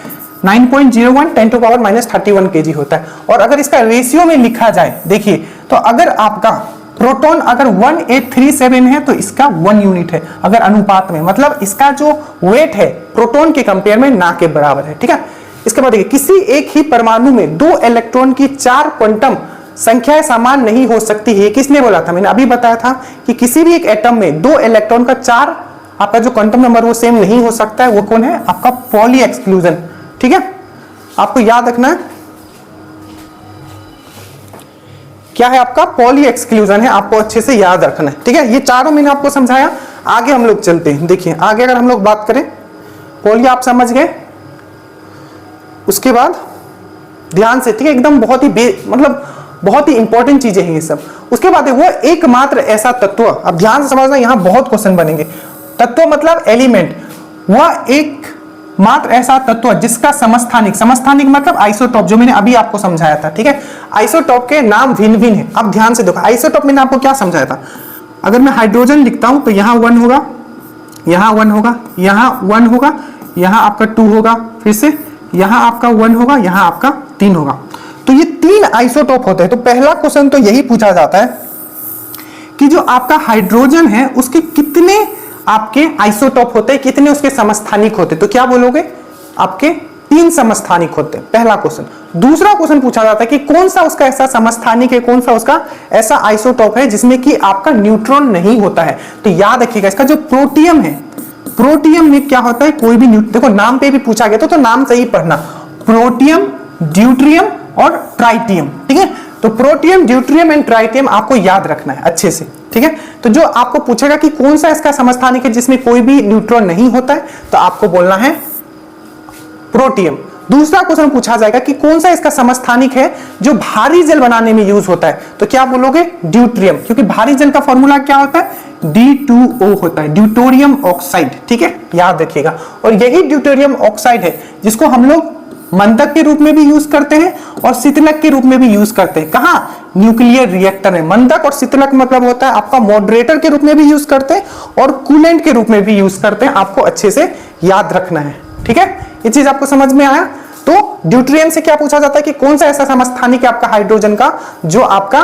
[SPEAKER 1] 9.01 10 to power -31 kg होता है। और अगर इसका रेशियो में लिखा जाए, देखिए, तो अगर आपका प्रोटॉन अगर 1837 है तो इसका 1 यूनिट है, अगर अनुपात में, मतलब इसका जो वेट है प्रोटॉन के कंपेयर में ना के बराबर है, ठीक है। इसके बाद देखिए, किसी एक ही परमाणु में 2 इलेक्ट्रॉन की 4 क्वांटम संख्याएं समान नहीं हो सकती है। किसने बोला था, मैंने अभी बताया था कि किसी भी एक एटम में 2 इलेक्ट्रॉन का 4 आपका जो क्वांटम नंबर वो सेम नहीं हो सकता है। वो कौन है, आपका पॉली एक्सक्लूजन, ठीक है। आपको याद रखना है क्या है, आपका पॉली एक्सक्लूजन है, आपको अच्छे से याद रखना है, ठीक है। ये चारों मैंने आपको समझाया, आगे हम लोग चलते हैं। देखिए आगे अगर हम लोग बात करें, बोलिए आप समझ गए। उसके बाद ध्यान से, ठीक है, एकदम बहुत ही मतलब बहुत ही इंपॉर्टेंट चीजें हैं ये सब। उसके बाद है वो एकमात्र ऐसा तत्व, अब ध्यान से समझना, यहां बहुत क्वेश्चन बनेंगे। तत्व मतलब एलिमेंट, वह एक मात्र ऐसा तत्व जिसका समस्थानिक, समस्थानिक मतलब आइसोटॉप, जो मैंने अभी आपको समझाया था, ठीक है। आइसोटॉप के नाम भिन्न भिन्न है। अब ध्यान से देखो, आइसोटॉप मैंने आपको क्या समझाया था। अगर मैं हाइड्रोजन लिखता हूं तो यहां 1 होगा, यहां 1 होगा, यहां 1 होगा, यहां आपका 2 होगा, फिर से यहां आपका 1 होगा, यहां आपका 3 होगा। तो ये 3 आइसोटॉप होते हैं। तो पहला क्वेश्चन तो यही पूछा जाता है कि जो आपका हाइड्रोजन है उसके कितने आपके आइसोटॉप होते हैं, कितने उसके समस्थानिक होते हैं। तो क्या बोलोगे, आपके 3 समस्थानिक होते हैं, पहला क्वेश्चन। दूसरा क्वेश्चन पूछा जाता है कि कौन सा उसका ऐसा समस्थानिक है, कौन सा उसका ऐसा आइसोटॉप है जिसमें कि आपका न्यूट्रॉन नहीं होता है। तो याद रखिएगा, इसका जो प्रोटियम है, प्रोटियम में क्या होता है, कोई भी देखो नाम पे भी पूछा गया तो नाम सही पढ़ना, प्रोटियम, ड्यूट्रियम और ट्राइटियम, ठीक है। तो प्रोटियम, ड्यूट्रियम एंड ट्राइटियम आपको याद रखना है अच्छे से, ठीक है। तो जो आपको पूछेगा कि कौन सा इसका समस्थानिक है जिसमें कोई भी न्यूट्रॉन नहीं होता है, तो आपको बोलना है प्रोटियम। दूसरा क्वेश्चन पूछा जाएगा कि कौन सा इसका समस्थानिक है जो भारी जल बनाने में यूज होता है, तो क्या बोलोगे, ड्यूट्रियम, क्योंकि भारी जल का फॉर्मूला क्या होता है, D2O होता है, ड्यूटोरियम ऑक्साइड, ठीक है, याद रखिएगा। और यही ड्यूटोरियम ऑक्साइड है जिसको हम लोग मंदक के रूप में भी यूज करते हैं और शीतलक के रूप में भी यूज करते हैं। कहां, न्यूक्लियर रिएक्टर में। मंदक और शीतलक मतलब होता है आपका मॉडरेटर के रूप में भी यूज करते हैं और कूलेंट के रूप में भी यूज करते हैं, आपको अच्छे से याद रखना है, ठीक है। ये चीज आपको समझ में आया। तो ड्यूट्रियम से क्या पूछा जाता है कि कौन सा ऐसा समस्थानिक है आपका हाइड्रोजन का जो आपका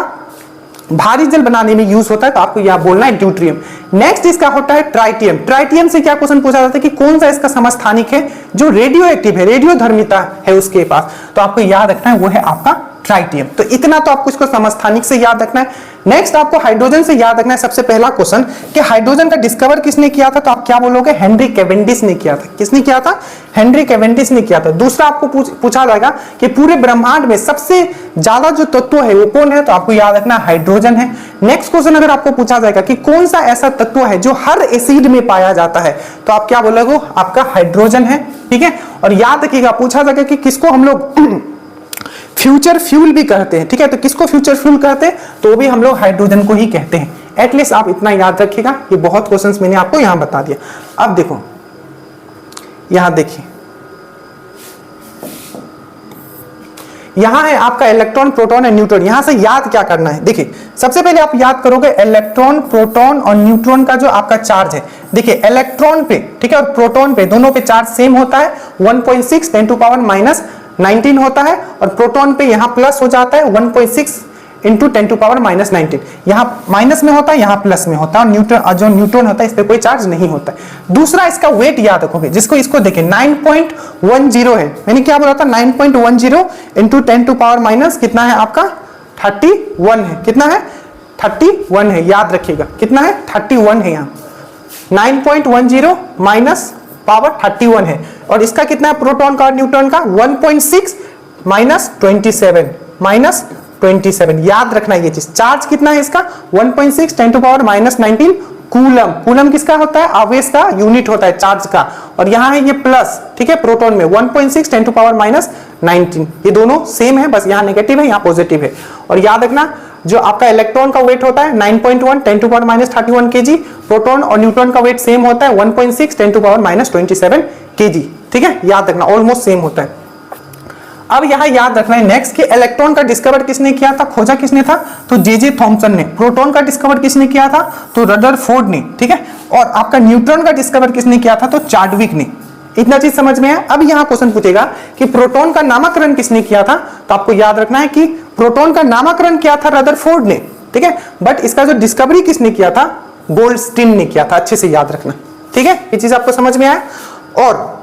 [SPEAKER 1] भारी जल बनाने में यूज होता है, तो आपको यह बोलना है ड्यूट्रियम। नेक्स्ट इसका होता है ट्राइटियम। ट्राइटियम से क्या क्वेश्चन पूछा जाता है कि कौन सा इसका समस्थानिक है जो रेडियो एक्टिव है, रेडियोधर्मिता है उसके पास, तो आपको याद रखना है वो है आपका ट्राइटियम। तो इतना तो आपको इसको समस्थानिक से याद रखना है। नेक्स्ट आपको हाइड्रोजन से याद रखना है सबसे पहला क्वेश्चन कि हाइड्रोजन का डिस्कवर किसने किया था, तो आप क्या बोलोगे, हेनरी कैवेंडिश ने किया था। किसने किया था, हेनरी कैवेंडिश ने किया था। दूसरा आपको पूछा जाएगा कि पूरे ब्रह्मांड में सबसे ज्यादा जो तत्व है वो कौन है, तो आपको याद रखना हाइड्रोजन है। नेक्स्ट क्वेश्चन अगर आपको पूछा जाएगा कि कौन सा ऐसा तत्व है जो हर एसिड में पाया जाता है, तो आप क्या बोलोगे, आपका हाइड्रोजन है, ठीक है। और याद रखिएगा पूछा जाएगा कि किसको हम लोग फ्यूचर फ्यूल भी कहते हैं, ठीक है। तो किसको फ्यूचर फ्यूल कहते हैं, तो भी हम लोग हाइड्रोजन को ही कहते हैं। एटलीस्ट आप इतना याद रखिएगा। ये बहुत क्वेश्चंस मैंने आपको यहां बता दिया। अब देखो यहां देखिए, यहां है आपका इलेक्ट्रॉन, प्रोटॉन और न्यूट्रॉन। यहां से याद क्या करना है, देखिए सबसे पहले आप याद करोगे इलेक्ट्रॉन, प्रोटॉन और न्यूट्रॉन का जो आपका चार्ज है। देखिए इलेक्ट्रॉन पे, ठीक है, और प्रोटॉन पे, दोनों पे चार्ज सेम होता है, 1.6 × 10⁻⁻19 होता है। और प्रोटॉन पे यहां प्लस हो जाता है 1.6 × 10⁻⁻19। यहां माइनस में होता है, यहां प्लस में होता है। और जो न्यूट्रॉन होता है इस पे कोई चार्ज नहीं होता है। दूसरा इसका वेट याद रखोगे, जिसको इसको देखिए 9.10 है। मैंने क्या बोला था, 9.10 × 10⁻⁻ कितना है आपका, 31 है। कितना है, 31 है, याद रखिएगा कितना है, 31 है। यहाँ 9.10 माइनस पावर 31 है। और इसका कितना है, प्रोटॉन का और न्यूट्रॉन का, 1.6 -27 याद रखना ये चीज। चार्ज कितना है इसका, 1.6 × 10⁻⁻19 कूलम। कूलम किसका होता है, आवेश का यूनिट होता है चार्ज का। और यहाँ है ये प्लस, ठीक है, प्रोटॉन में 1.6 × 10⁻⁻19। ये दोनों सेम है, बस यहाँ नेगेटिव है, यहाँ पॉजिटिव है। और याद रखना जो आपका इलेक्ट्रॉन का वेट होता है 9.1 10⁻⁻31 kg, प्रोटॉन और न्यूट्रॉन का वेट सेम होता है 1.6 10⁻⁻27 kg, ठीक है, याद रखना ऑलमोस्ट सेम होता है। अब यहां याद रखना है नेक्स्ट कि इलेक्ट्रॉन का डिस्कवर किसने किया था, खोजा किसने था, तो जे थॉमसन ने। प्रोटॉन का डिस्कवर किसने किया था, तो रदरफोर्ड ने, ठीक है। और आपका न्यूट्रॉन का डिस्कवर किसने किया था, तो चार्डविक ने। इतना चीज समझ में है। अब यहां क्वेश्चन पूछेगा कि प्रोटॉन का नामकरण किसने किया था, तो आपको याद रखना है कि प्रोटॉन का नामकरण किया था रदरफोर्ड ने, ठीक है। बट इसका जो डिस्कवरी किसने किया था, गोल्डस्टीन ने किया था। अच्छे से याद रखना, ठीक है, ये चीज आपको समझ में आया। और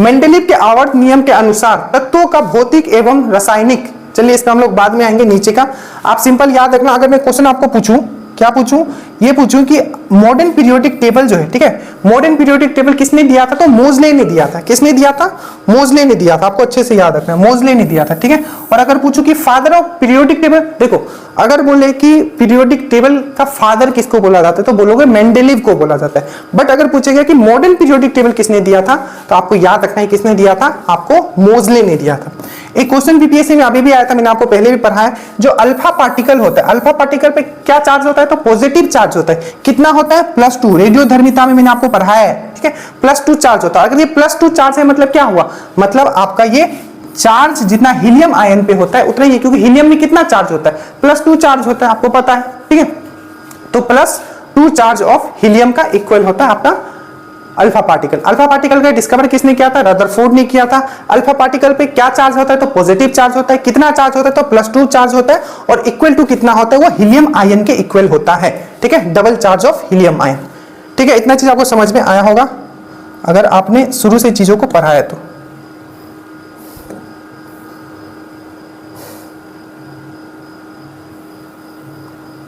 [SPEAKER 1] मेंडलीव के आवर्त नियम के अनुसार तत्वों का भौतिक एवं रासायनिक, चलिए इसका हम लोग बाद में आएंगे नीचे का। आप सिंपल याद रखना, अगर मैं क्वेश्चन आपको पूछूं, क्या पूछूं ये पूछूं कि मॉडर्न पीरियोडिक टेबल जो है, ठीक है, मॉडर्न पीरियोडिक टेबल किसने दिया था? तो मोजले ने दिया था। किसने दिया था? मोजले ने दिया था। आपको अच्छे से याद रखना है, मोजले ने दिया था, ठीक है। और अगर पूछूं कि फादर ऑफ पीरियोडिक टेबल, देखो अगर बोले कि पीरियोडिक टेबल का फादर किसको बोला जाता है तो बोलोगे मेंडेलीव को बोला जाता है। बट अगर पूछेगा कि मॉडर्न पीरियोडिक टेबल किसने दिया था तो आपको याद रखना है किसने दिया था, आपको मोजले ने दिया था। एक क्वेश्चन बीपीएससी में अभी भी आया था, मैंने आपको पहले भी पढ़ाया, जो अल्फा पार्टिकल होता है, अल्फा पार्टिकल पे क्या चार्ज होता है? तो पॉजिटिव चार्ज होता है। कितना होता है? +2। रेडियोधर्मिता में मैंने आपको पढ़ाया है, ठीक है, +2 चार्ज होता है। अगर ये +2 चार्ज है मतलब क्या हुआ? मतलब आपका ये चार्ज जितना हीलियम आयन पे होता है उतना ही, क्योंकि हीलियम में कितना चार्ज होता है? +2 चार्ज होता है, आपको पता है, ठीक है। तो +2 चार्ज ऑफ हीलियम का इक्वल होता है आपका अल्फा पार्टिकल। अल्फा पार्टिकल का डिस्कवर किसने किया था? रदरफोर्ड ने किया था। अल्फा पार्टिकल पे क्या चार्ज होता है? तो पॉजिटिव चार्ज होता है। कितना चार्ज होता है? तो +2 चार्ज होता है। और इक्वल टू कितना होता है? वो हीलियम आयन के इक्वल होता है, ठीक है, double charge of helium ion, ठीक है। इतना चीज आपको समझ में आया होगा अगर आपने शुरू से चीजों को पढ़ा है तो।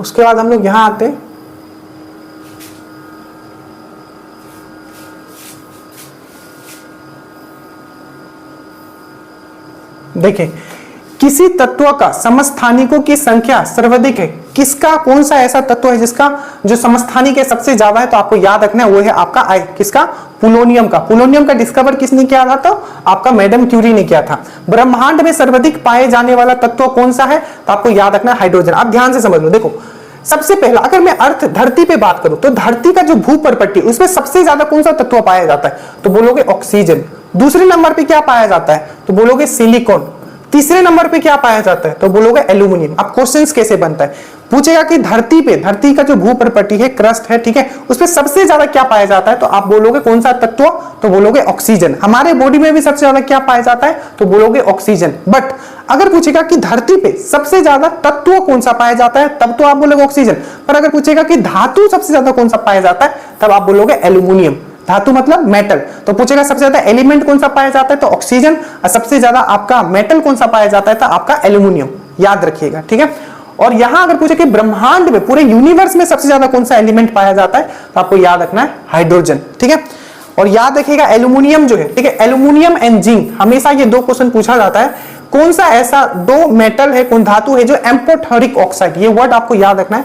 [SPEAKER 1] उसके बाद हम लोग यहां आते हैं, देखिए किसी तत्व का समस्थानिकों की संख्या सर्वाधिक है। किसका, कौन सा ऐसा तत्व है जिसका जो समस्थानिक है सबसे ज्यादा है? तो आपको याद रखना है वो है आपका किसका? पोलोनियम का। पोलोनियम का डिस्कवर किसने किया था? तो आपका मैडम क्यूरी ने किया था। ब्रह्मांड में सर्वाधिक पाए जाने वाला तत्व कौन सा है? तो आपको याद रखना है हाइड्रोजन। आप ध्यान से समझ लो, देखो सबसे पहला अगर मैं अर्थ धरती पे बात करूं तो धरती का जो भूपर्पट्टी उसमें सबसे ज्यादा कौन सा तत्व पाया जाता है? तो बोलोगे ऑक्सीजन। दूसरे नंबर पे क्या पाया जाता है? तो बोलोगे सिलिकॉन। तीसरे नंबर पे क्या पाया जाता है? तो बोलोगे एल्यूमिनियम। अब क्वेश्चंस कैसे बनता है? पूछेगा कि धरती पे, धरती का जो भूपर्पट्टी है, क्रस्ट है, ठीक है, उसमें सबसे ज्यादा क्या पाया जाता है? तो आप बोलोगे कौन सा तत्व? तो बोलोगे ऑक्सीजन। हमारे बॉडी में भी सबसे ज्यादा क्या पाया जाता है? तो बोलोगे ऑक्सीजन। बट अगर पूछेगा कि धरती पे सबसे ज्यादा तत्व कौन सा पाया जाता है तब तो आप बोलोगे ऑक्सीजन। पर अगर पूछेगा कि धातु सबसे ज्यादा कौन सा पाया जाता है तब आप बोलोगे एल्यूमिनियम। धातु मतलब मेटल। तो पूछेगा सबसे ज्यादा एलिमेंट कौन सा पाया जाता है? तो ऑक्सीजन। और सबसे ज्यादा आपका मेटल कौन सा पाया जाता है? तो आपका एल्यूमिनियम। याद रखिएगा, ठीक है। और यहां अगर पूछे कि ब्रह्मांड में, पूरे यूनिवर्स में सबसे ज्यादा कौन सा एलिमेंट पाया जाता है तो आपको याद रखना है हाइड्रोजन, ठीक है। और याद रखिएगा एल्यूमिनियम जो है, ठीक है, एल्यूमिनियम एंड जिंक, हमेशा ये दो क्वेश्चन पूछा जाता है। कौन सा ऐसा दो मेटल है, कौन धातु है जो एम्फोटेरिक ऑक्साइड, ये वर्ड आपको याद रखना है,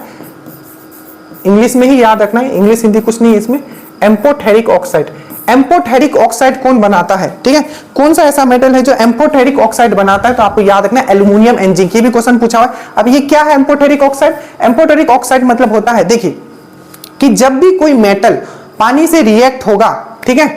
[SPEAKER 1] इंग्लिश में ही याद रखना है, इंग्लिश हिंदी कुछ नहीं है इसमें। एम्फोटेरिक ऑक्साइड, एम्फोटेरिक ऑक्साइड कौन बनाता है? ठीक है, कौन सा ऐसा मेटल है जो एम्फोटेरिक ऑक्साइड बनाता है? तो आपको याद रखना है एल्यूमिनियम एंड जिंक। ये भी क्वेश्चन पूछा हुआ है। अब ये क्या है एम्फोटेरिक ऑक्साइड? एम्फोटेरिक ऑक्साइड मतलब होता है, देखिए कि जब भी कोई मेटल पानी से रिएक्ट होगा, ठीक है,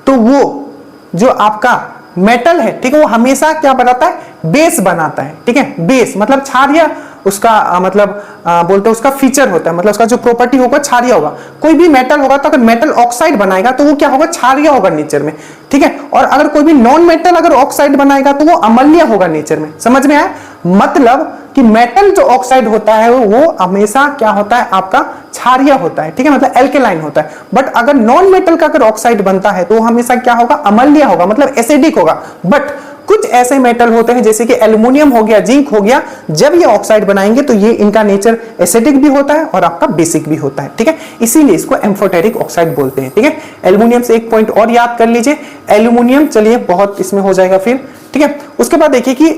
[SPEAKER 1] तो वो जो आपका मेटल है, ठीक है, वो हमेशा क्या बनाता है? बेस बनाता है, ठीक है। बेस मतलब क्षारीय, उसका मतलब बोलते हैं उसका फीचर होता है, मतलब उसका जो प्रॉपर्टी होगा क्षारीय होगा। कोई भी मेटल होगा तो अगर मेटल ऑक्साइड बनाएगा तो वो क्या होगा? क्षारीय होगा नेचर में, ठीक है। और अगर कोई भी नॉन मेटल अगर ऑक्साइड बनाएगा तो वो अम्लीय होगा नेचर में। समझ में आया? मतलब कि मेटल जो ऑक्साइड होता है वो हमेशा क्या होता है? आपका क्षारीय होता है, ठीक है, मतलब एल्केलाइन होता है। बट अगर नॉन मेटल का अगर ऑक्साइड बनता है तो वो हमेशा क्या होगा? अम्लीय होगा, मतलब एसिडिक होगा। बट कुछ ऐसे मेटल होते हैं जैसे कि एल्युमिनियम हो गया, जिंक हो गया, जब ये ऑक्साइड बनाएंगे तो ये इनका नेचर एसिडिक भी होता है और आपका बेसिक भी होता है, ठीक है। इसीलिए इसको एम्फोटेरिक ऑक्साइड बोलते हैं, ठीक है। एल्युमिनियम से एक पॉइंट और याद कर लीजिए, एल्युमिनियम, चलिए बहुत इसमें हो जाएगा फिर, ठीक है। उसके बाद देखिए कि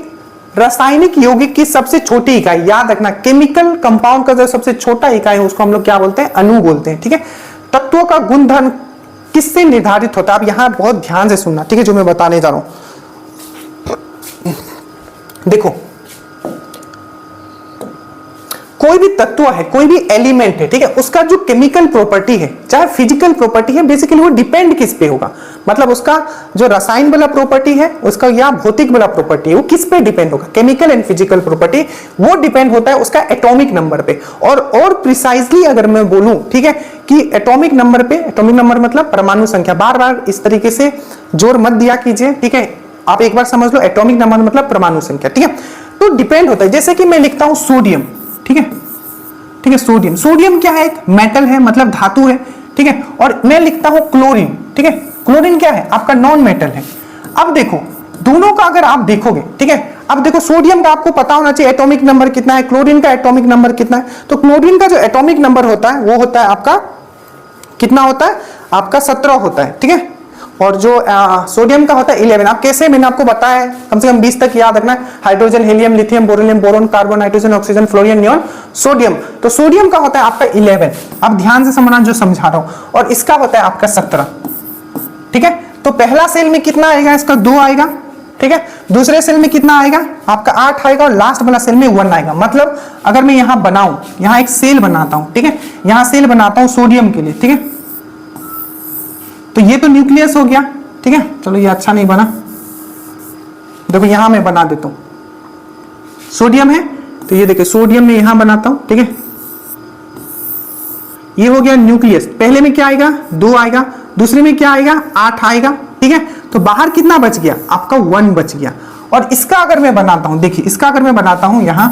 [SPEAKER 1] रासायनिक यौगिक की सबसे छोटी इकाई, याद रखना केमिकल कंपाउंड का जो सबसे छोटा इकाई है उसको हम लोग क्या बोलते हैं? अणु बोलते हैं, ठीक है। तत्वों का गुणधर्म किससे निर्धारित होता है? आप यहां बहुत ध्यान से सुनना, ठीक है, जो मैं बताने जा रहा हूं। देखो कोई भी तत्व है, कोई भी एलिमेंट है, ठीक है, उसका जो केमिकल प्रॉपर्टी है चाहे फिजिकल प्रॉपर्टी है, बेसिकली वो डिपेंड किस पे होगा? मतलब उसका जो रसायन वाला प्रॉपर्टी है, उसका या भौतिक वाला प्रॉपर्टी है, वो किस पे डिपेंड होगा? केमिकल एंड फिजिकल प्रॉपर्टी, वो डिपेंड होता है उसका एटॉमिक नंबर पे। और प्रिसाइजली अगर मैं बोलूं, ठीक है, कि एटॉमिक नंबर पे, एटॉमिक नंबर मतलब परमाणु संख्या, बार बार इस तरीके से जोर मत दिया कीजिए, ठीक है, आप एक बार समझ लो एटॉमिक नंबर मतलब परमाणु संख्या, ठीक है। तो डिपेंड होता है, जैसे कि मैं लिखता हूं सोडियम, ठीक है, ठीक है, सोडियम, सोडियम क्या है? एक मेटल है, मतलब धातु है, ठीक है। और मैं लिखता हूं क्लोरीन, ठीक है, क्लोरीन क्या है? आपका नॉन मेटल है। अब देखो दोनों का अगर आप देखोगे, ठीक है, अब देखो सोडियम का आपको पता होना चाहिए एटॉमिक नंबर कितना है, क्लोरीन का एटॉमिक नंबर कितना है। तो क्लोरीन का जो एटॉमिक नंबर होता है वो होता है आपका कितना होता है, आपका 17 होता है, ठीक है। और जो सोडियम का होता है 11। आप कैसे, मैंने आपको बताया है, कम से कम 20 तक याद रखना है। Hydrogen, helium, lithium, boronium, boron, carbon, nitrogen, oxygen, fluorine, neon, sodium. तो सोडियम का होता है आपका 11। अब ध्यान से समझना जो समझा रहा हूं। और इसका होता है आपका 17, ठीक है। तो पहला सेल में कितना आएगा, इसका 2 आएगा, ठीक है। दूसरे सेल में कितना आएगा, आपका 8 आएगा, और लास्ट वाला सेल में 1 आएगा। मतलब अगर मैं यहां बनाऊं, यहां एक सेल बनाता हूं, ठीक है, यहां सेल बनाता हूं सोडियम के लिए, ठीक है। तो ये तो न्यूक्लियस हो गया, ठीक है। चलो ये अच्छा नहीं बना, देखो यहां मैं बना देता हूं, सोडियम है तो ये देखिए सोडियम में यहां बनाता हूं, ठीक है। ये हो गया न्यूक्लियस। पहले में क्या आएगा, 2 आएगा, दूसरे में क्या आएगा, 8 आएगा, ठीक है। तो बाहर कितना बच गया, आपका 1 बच गया। और इसका अगर मैं बनाता हूं, देखिए इसका अगर मैं बनाता हूं यहां,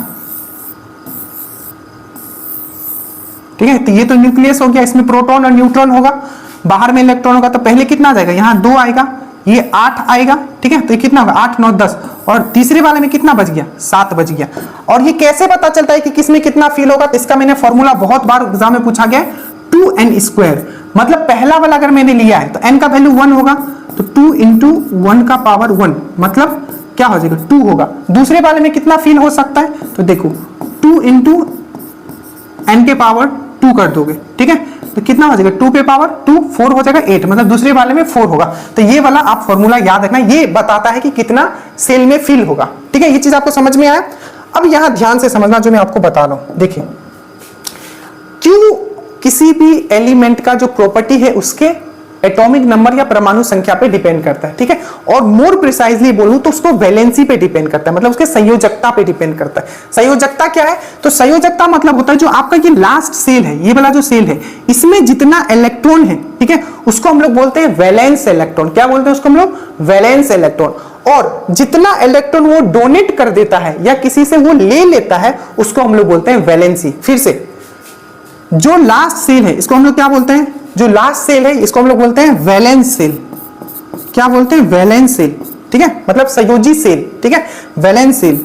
[SPEAKER 1] ठीक है, तो ये तो न्यूक्लियस हो गया, इसमें प्रोटॉन और न्यूट्रॉन होगा, बाहर में इलेक्ट्रॉन होगा। तो पहले कितना आ जाएगा, यहां 2 आएगा, ये 8 आएगा, ठीक है। तो ये कितना होगा, 8, 9, 10। और तीसरे वाले में कितना बच गया, 7 बच गया। और ये कैसे पता चलता है कि किसमें कितना फील होगा, तो इसका मैंने फॉर्मूला बहुत बार एग्जाम में पूछा गया है, 2n²। मतलब पहला वाला अगर मैंने लिया है तो n का वैल्यू 1 होगा, तो 2 × 1 का पावर 1, मतलब क्या हो जाएगा, 2 होगा। दूसरे वाले में कितना फील हो सकता है, तो देखो 2 × n के पावर 2 कर दोगे, ठीक है। तो कितना हो जाएगा, 2 पे पावर 2, 4 हो जाएगा 8, मतलब दूसरे वाले में 4 होगा। तो ये वाला आप फॉर्मूला याद रखना, ये बताता है कि कितना सेल में फील होगा, ठीक है। ये चीज आपको समझ में आया। अब यहां ध्यान से समझना जो मैं आपको बता रहा हूं। देखिए क्यों किसी भी एलिमेंट का जो प्रॉपर्टी है उसके एटॉमिक नंबर या परमाणु संख्या पे डिपेंड करता है, ठीक है। और मोर प्रिसाइजली बोलूं तो उसको वैलेंसी पे डिपेंड करता है, मतलब उसके संयोजकता पे डिपेंड करता है। संयोजकता क्या है, तो संयोजकता मतलब होता है जो आपका ये लास्ट सेल है, ये वाला जो सेल है, इसमें जितना इलेक्ट्रॉन है, ठीक है, उसको हम लोग बोलते हैं वैलेंस इलेक्ट्रॉन। क्या बोलते हैं उसको हम लोग, वैलेंस इलेक्ट्रॉन। और जितना इलेक्ट्रॉन वो डोनेट कर देता है या किसी से वो ले लेता है, उसको हम लोग बोलते हैं वैलेंसी। फिर से, जो लास्ट सेल है इसको हम लोग क्या बोलते हैं, जो लास्ट सेल है इसको हम लोग बोलते हैं वैलेंस सेल। क्या बोलते हैं, वैलेंस सेल, ठीक है, मतलब संयोजी सेल, ठीक है, वैलेंस सेल।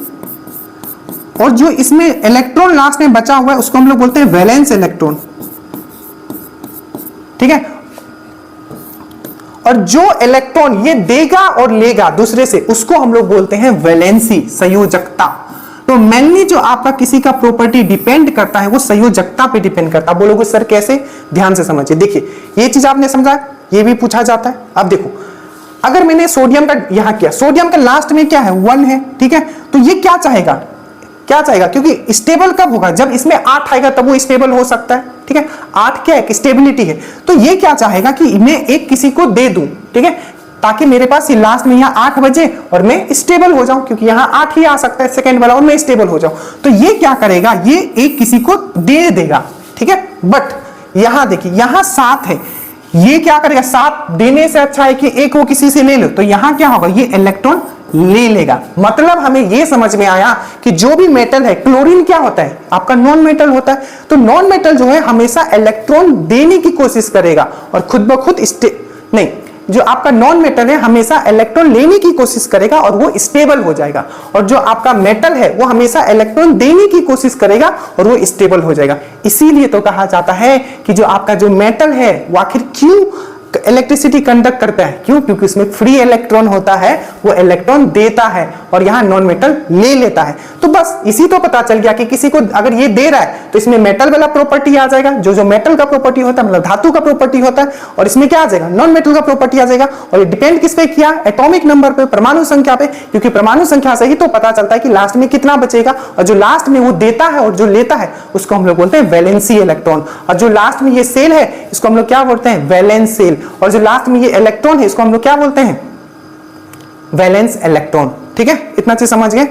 [SPEAKER 1] और जो इसमें इलेक्ट्रॉन लास्ट में बचा हुआ है उसको हम लोग बोलते हैं वैलेंस इलेक्ट्रॉन, ठीक है। और जो इलेक्ट्रॉन ये देगा और लेगा दूसरे से, उसको हम लोग बोलते हैं वैलेंसी, संयोजकता। तो मेनली जो आपका किसी का प्रॉपर्टी डिपेंड करता है वो संयोजकता पे डिपेंड करता है। बोलोगे सर कैसे, ध्यान से समझिए। देखिए ये चीज आपने समझा, ये भी पूछा जाता है। अब देखो अगर मैंने सोडियम का यहां किया, सोडियम का लास्ट में क्या है, 1 है, ठीक है। तो ये क्या चाहेगा, क्या चाहेगा, क्योंकि स्टेबल कब होगा, जब इसमें 8 आएगा तब वो स्टेबल हो सकता है, ठीक है। 8 क्या है, स्टेबिलिटी है। तो ये क्या चाहेगा कि मैं एक किसी को दे दूं, ठीक है, ताकि मेरे पास ये लास्ट में यहाँ 8 बजे और मैं स्टेबल हो जाऊं, क्योंकि यहाँ 8 ही आ सकता है सेकंड वाला, और मैं स्टेबल हो जाऊं। तो ये क्या करेगा, ये एक किसी को दे देगा, ठीक है। बट यहां देखिए यहां 7 है, ये क्या करेगा, 7 देने से अच्छा है कि एक वो किसी से ले लो। तो यहां क्या होगा, ये इलेक्ट्रॉन ले लेगा। मतलब हमें ये समझ में आया कि जो भी मेटल है, क्लोरीन क्या होता है, आपका नॉन मेटल होता है। तो नॉन मेटल जो है हमेशा इलेक्ट्रॉन देने की कोशिश करेगा और खुद ब खुद नहीं, जो आपका नॉन मेटल है हमेशा इलेक्ट्रॉन लेने की कोशिश करेगा और वो स्टेबल हो जाएगा। और जो आपका मेटल है वो हमेशा इलेक्ट्रॉन देने की कोशिश करेगा और वो स्टेबल हो जाएगा। इसीलिए तो कहा जाता है कि जो आपका जो मेटल है वो आखिर क्यों इलेक्ट्रिसिटी कंडक्ट करता है, क्यों, क्योंकि उसमें फ्री इलेक्ट्रॉन होता है, वो इलेक्ट्रॉन देता है और यहाँ नॉन मेटल ले लेता है। तो बस इसी तो पता चल गया कि किसी को अगर ये दे रहा है तो इसमें मेटल वाला प्रॉपर्टी आ जाएगा, जो मेटल का प्रॉपर्टी होता है, मतलब धातु का प्रॉपर्टी होता है, और इसमें क्या आ जाएगा, नॉन मेटल का प्रॉपर्टी आ जाएगा। और ये डिपेंड किस पे किया, एटॉमिक नंबर पे, परमाणु संख्या पे, क्योंकि परमाणु संख्या से ही तो पता चलता है कि लास्ट में कितना बचेगा। और जो लास्ट में वो देता है और जो लेता है उसको हम लोग बोलते हैं वैलेंसी इलेक्ट्रॉन। और जो लास्ट में ये सेल है इसको हम लोग क्या बोलते हैं, वैलेंस सेल। और जो लास्ट में ये इलेक्ट्रॉन है इसको हम लोग क्या बोलते हैं, वैलेंस इलेक्ट्रॉन, ठीक है। इतना चीज समझ गए,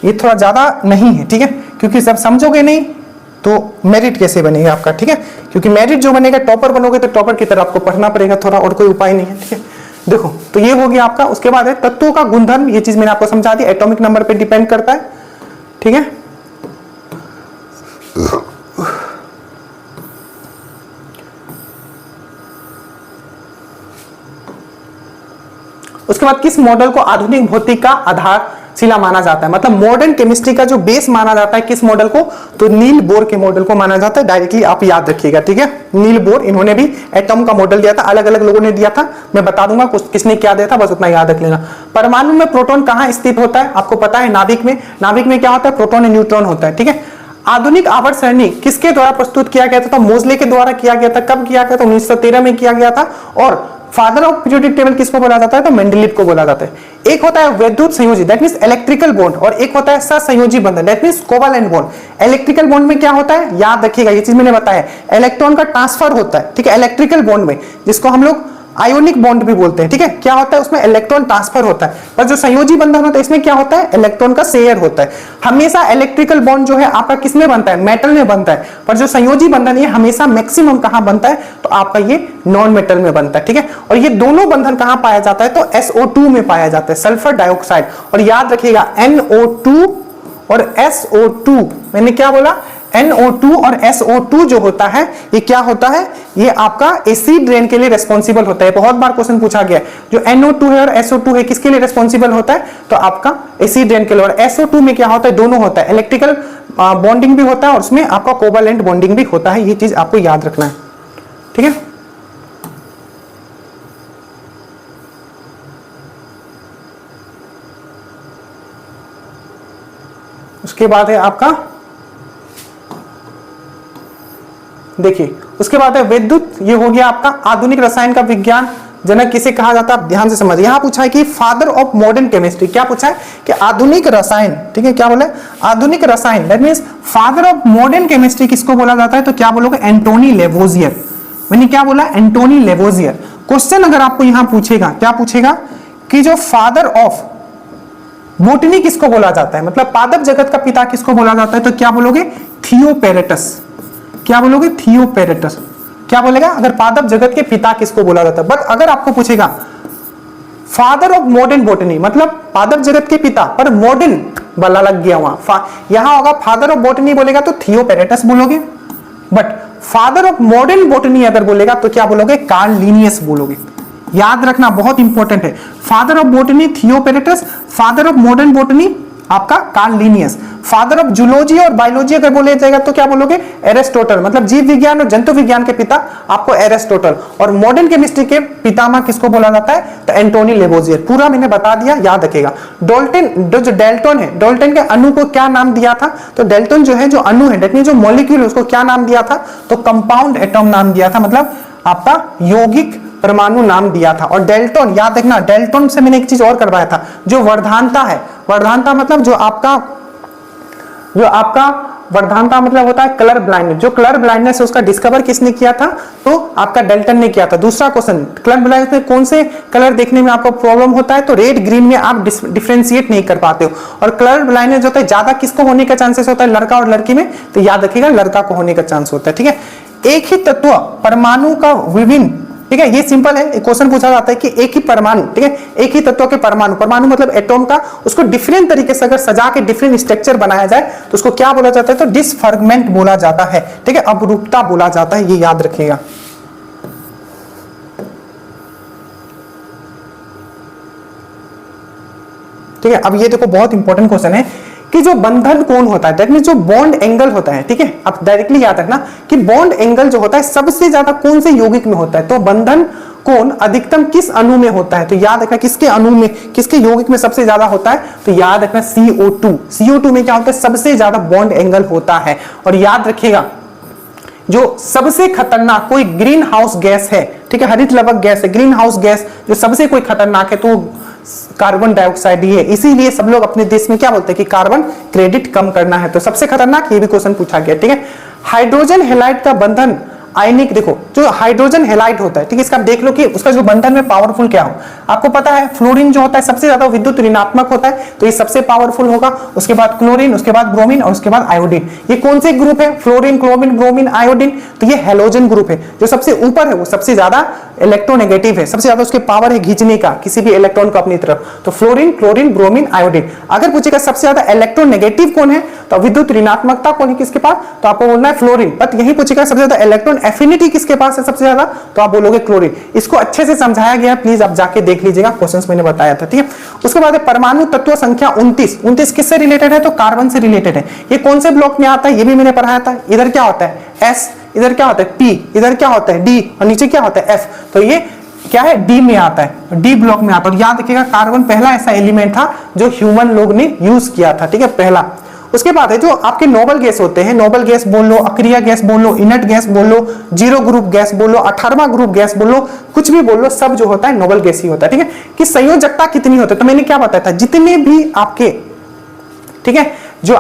[SPEAKER 1] ये थोड़ा ज्यादा नहीं है, ठीक है, क्योंकि जब समझोगे नहीं तो मेरिट कैसे बनेगा आपका, ठीक है। क्योंकि मेरिट जो बनेगा, टॉपर बनोगे तो टॉपर की तरह आपको पढ़ना पड़ेगा थोड़ा, और कोई उपाय नहीं है, ठीक है। देखो तो ये हो गया आपका। उसके बाद है तत्वों का गुणधर्म, ये चीज मैंने आपको समझा दी, एटॉमिक नंबर पे डिपेंड करता है, ठीक है। उसके बाद किस मॉडल को आधुनिक भौतिक का आधारशिला माना जाता है, मतलब मॉडर्न केमिस्ट्री का जो बेस माना जाता है किस मॉडल को, तो नील बोर के मॉडल को माना जाता है। डायरेक्टली आप याद रखिएगा, ठीक है। नील बोर, इन्होंने भी एटम का मॉडल दिया था, अलग अलग लोगों ने दिया था, मैं बता दूंगा किसने क्या दिया था, बस उतना याद रख लेना। परमाणु में प्रोटॉन कहां स्थित होता है, आपको पता है नाभिक में। नाभिक में क्या होता है, प्रोटॉन और न्यूट्रॉन होता है, ठीक है। आधुनिक आवर्त सारणी किसके द्वारा प्रस्तुत किया गया था, तो मोजले के द्वारा किया गया था। कब किया गया था, 1913 में किया गया था। और फादर ऑफ पीरियोडिक टेबल किसको बोला जाता है, तो मेंडलीव को बोला जाता है। एक होता है वैद्युत संयोजी, दैट मींस इलेक्ट्रिकल बॉन्ड, और एक होता है सहसंयोजी बंधन, that means covalent bond. Electrical bond में क्या होता है, याद रखिएगा, ये चीज मैंने बताया, इलेक्ट्रॉन का ट्रांसफर होता है, ठीक है, इलेक्ट्रिकल बॉन्ड में, जिसको हम लोग आयोनिक बॉन्ड भी बोलते हैं, ठीक है। क्या होता है, उसमें इलेक्ट्रॉन ट्रांसफर होता है। पर जो संयोजी बंधन होता है, इसमें क्या होता है, इलेक्ट्रॉन का शेयर होता है। हमेशा इलेक्ट्रिकल बॉन्ड जो है आपका किसमें बनता है, मेटल में बनता है। पर जो संयोजी बंधन ये हमेशा मैक्सिमम कहां बनता है, तो आपका ये नॉन मेटल में बनता है, ठीक है। और ये दोनों बंधन कहां पाया जाता है, तो SO2 में पाया जाता है, सल्फर डाइऑक्साइड। और याद रखिएगा NO2 और SO2, मैंने क्या बोला, NO2 और SO2 जो होता है ये क्या होता है, ये आपका एसिड रेन के लिए रेस्पॉन्सिबल होता है। बहुत बार क्वेश्चन पूछा गया है, जो NO2 है और SO2 है किसके लिए रेस्पॉन्सिबल होता है, तो आपका एसिड रेन के लिए। और SO2 में क्या होता है, दोनों होता है, इलेक्ट्रिकल बॉन्डिंग भी होता है और उसमें आपका कोवैलेंट बॉन्डिंग भी होता है। ये चीज आपको याद रखना है, ठीक है। उसके बाद है आपका, देखिए उसके बाद है विद्युत, ये हो गया आपका आधुनिक रसायन का विज्ञान जनक किसे कहा जाता है, आप ध्यान से समझिए। यहां पूछा है कि फादर ऑफ मॉडर्न केमिस्ट्री, क्या पूछा है कि आधुनिक रसायन, ठीक है, क्या बोले, आधुनिक रसायन, that means father of modern chemistry किसको बोला जाता है, तो क्या बोलोगे, एंटोनी लेवोजियर। मैंने क्या बोला, एंटोनी लेवोजियर। क्वेश्चन अगर आपको यहां पूछेगा, क्या पूछेगा कि जो फादर ऑफ बोटनी किसको बोला जाता है, मतलब पादप जगत का पिता किसको बोला जाता है, तो क्या बोलोगे, थियोपेरेटस। क्या बोलोगे, थियोपेरेटस। क्या बोलेगा, अगर पादप जगत के पिता किसको बोला जाता है। बट अगर आपको पूछेगा फादर ऑफ मॉडर्न बॉटनी, मतलब पादप जगत के पिता, पर मॉडर्न वाला लग गया वहां, यहां होगा फादर ऑफ बॉटनी बोलेगा तो थियोपेरेटस बोलोगे। But father of modern botany अगर बोलेगा तो क्या बोलोगे, कार्ल लिनियस बोलोगे। याद रखना, बहुत इंपॉर्टेंट है। Father of botany Theophrastus, father of modern botany आपका Carl Linnaeus. Father of zoology और बायोलॉजी अगर बोले जाएगा तो क्या बोलोगे, एरिस्टोटल, मतलब जीव विज्ञान और जंतु विज्ञान के पिता आपको एरिस्टोटल। और मॉडर्न केमिस्ट्री के पितामह किसको बोला जाता है, तो एंटोनी लेवोजियर। पूरा मैंने बता दिया, याद रखेगा। डाल्टन, जो डेल्टन है, डाल्टन के अणु को क्या नाम दिया था, तो डेल्टन जो है, जो अणु है, डेट मीन जो मॉलिक्यूल है, उसको क्या नाम दिया था, तो कंपाउंड एटम नाम दिया था, मतलब आपका यौगिक परमाणु नाम दिया था। और डेल्टन, याद रखना, डेल्टन से मैंने एक चीज और करवाया था, जो वर्धानता है, वर्धानता मतलब जो आपका वर्धानता मतलब होता है कलर ब्लाइंडनेस। जो कलर ब्लाइंडनेस है उसका डिस्कवर किसने किया था, तो आपका डेल्टन ने किया था। दूसरा क्वेश्चन, कलर ब्लाइंडनेस में कौन से कलर देखने में आपको प्रॉब्लम होता है, तो रेड ग्रीन में आप डिफरेंशिएट नहीं कर पाते हो। और कलर ब्लाइंडनेस जो होता है ज्यादा किसको होने का चांसेस होता है, लड़का और लड़की में, तो याद रखिएगा लड़का को होने का चांस होता है, ठीक है। एक ही तत्व परमाणु का विभिन्न, ठीक है, ये सिंपल है। एक क्वेश्चन पूछा जाता है कि एक ही परमाणु, ठीक है, एक ही तत्व के परमाणु, परमाणु मतलब एटॉम का, उसको डिफरेंट तरीके से अगर सजा के डिफरेंट स्ट्रक्चर बनाया जाए तो उसको क्या बोला जाता है, तो डिसफर्गमेंट बोला जाता है, ठीक है, अपरूपता बोला जाता है। ये याद रखिएगा। ठीक है, अब ये देखो बहुत इंपॉर्टेंट क्वेश्चन है कि जो बंधन कोण होता है, दैट मींस जो बॉन्ड एंगल होता है, ठीक है, अब डायरेक्टली याद रखना कि बॉन्ड एंगल जो होता है सबसे ज्यादा कौन से यौगिक में होता है, तो बंधन कोण अधिकतम किस अणु में होता है, तो याद रखना किसके अणु में, किसके यौगिक में सबसे ज्यादा होता है, तो याद रखना CO2। CO2 में क्या होता है, सबसे ज्यादा बॉन्ड एंगल होता है। और याद रखिएगा जो सबसे खतरनाक कोई ग्रीन हाउस गैस है, ठीक है, हरित लवक गैस है, ग्रीन हाउस गैस जो सबसे कोई खतरनाक है, तो कार्बन डाइऑक्साइड ही है। इसीलिए सब लोग अपने देश में क्या बोलते हैं कि कार्बन क्रेडिट कम करना है, तो सबसे खतरनाक ये भी क्वेश्चन पूछा गया, ठीक है। हाइड्रोजन हैलाइड का बंधन आयनिक, देखो जो हाइड्रोजन हैलाइड होता है, ठीक है, इसका देख लो कि उसका जो बंधन में पावरफुल क्या हो। आपको पता है फ्लोरीन जो होता है सबसे ज्यादा विद्युत ऋणात्मक होता है, तो ये सबसे पावरफुल होगा। उसके बाद क्लोरीन, उसके बाद ब्रोमीन और उसके बाद आयोडीन। ये कौन से ग्रुप है, फ्लोरीन, क्लोरीन, ब्रोमीन, आयोडीन, तो ये हैलोजन ग्रुप है। जो सबसे ऊपर है वो सबसे ज्यादा इलेक्ट्रोनेगेटिव है, सबसे ज्यादा उसके पावर है खींचने का किसी भी इलेक्ट्रॉन को अपनी तरफ, तो फ्लोरीन, क्लोरीन, ब्रोमीन, आयोडीन। अगर पूछेगा सबसे ज्यादा इलेक्ट्रोनेगेटिव कौन है, तो विद्युत ऋणात्मकता कौन है किसके पास, तो आपको बोलना है फ्लोरीन। बट यही पूछेगा सबसे ज्यादा इलेक्ट्रॉन एफिनिटी किसके पास है सबसे ज्यादा, तो आप बोलोगे क्लोरीन। इसको अच्छे से समझाया गया, प्लीज आप जाके देख लीजिएगा, क्वेश्चंस मैंने बताया था, ठीक है। उसके बाद परमाणु तत्व संख्या 29 किससे रिलेटेड है, तो कार्बन से रिलेटेड है। ये कौन से ब्लॉक में आता है, ये भी मैंने पढ़ाया था। इधर क्या होता है S, इधर क्या होता है P, इधर क्या होता है D और नीचे क्या होता है F, तो ये क्या है डी में आता है, डी ब्लॉक में आता है। और याद रखिएगा कार्बन पहला ऐसा एलिमेंट था जो ह्यूमन लोग ने यूज किया था, ठीक है, पहला। उसके बाद है जो आपके नोबल गैस होते हैं, नोबल गैस बोल लो, अक्रिय गैस बोल लो, इनर्ट गैस बोल लो, जीरो ग्रुप गैस बोल लो, 18वां ग्रुप गैस बोल लो, कुछ भी बोल लो, सब जो होता है नोबल गैस ही होता है, ठीक है। कि संयोजकता कितनी होती है, तो मैंने क्या बताया था, जितने भी आपके, ठीक है, जो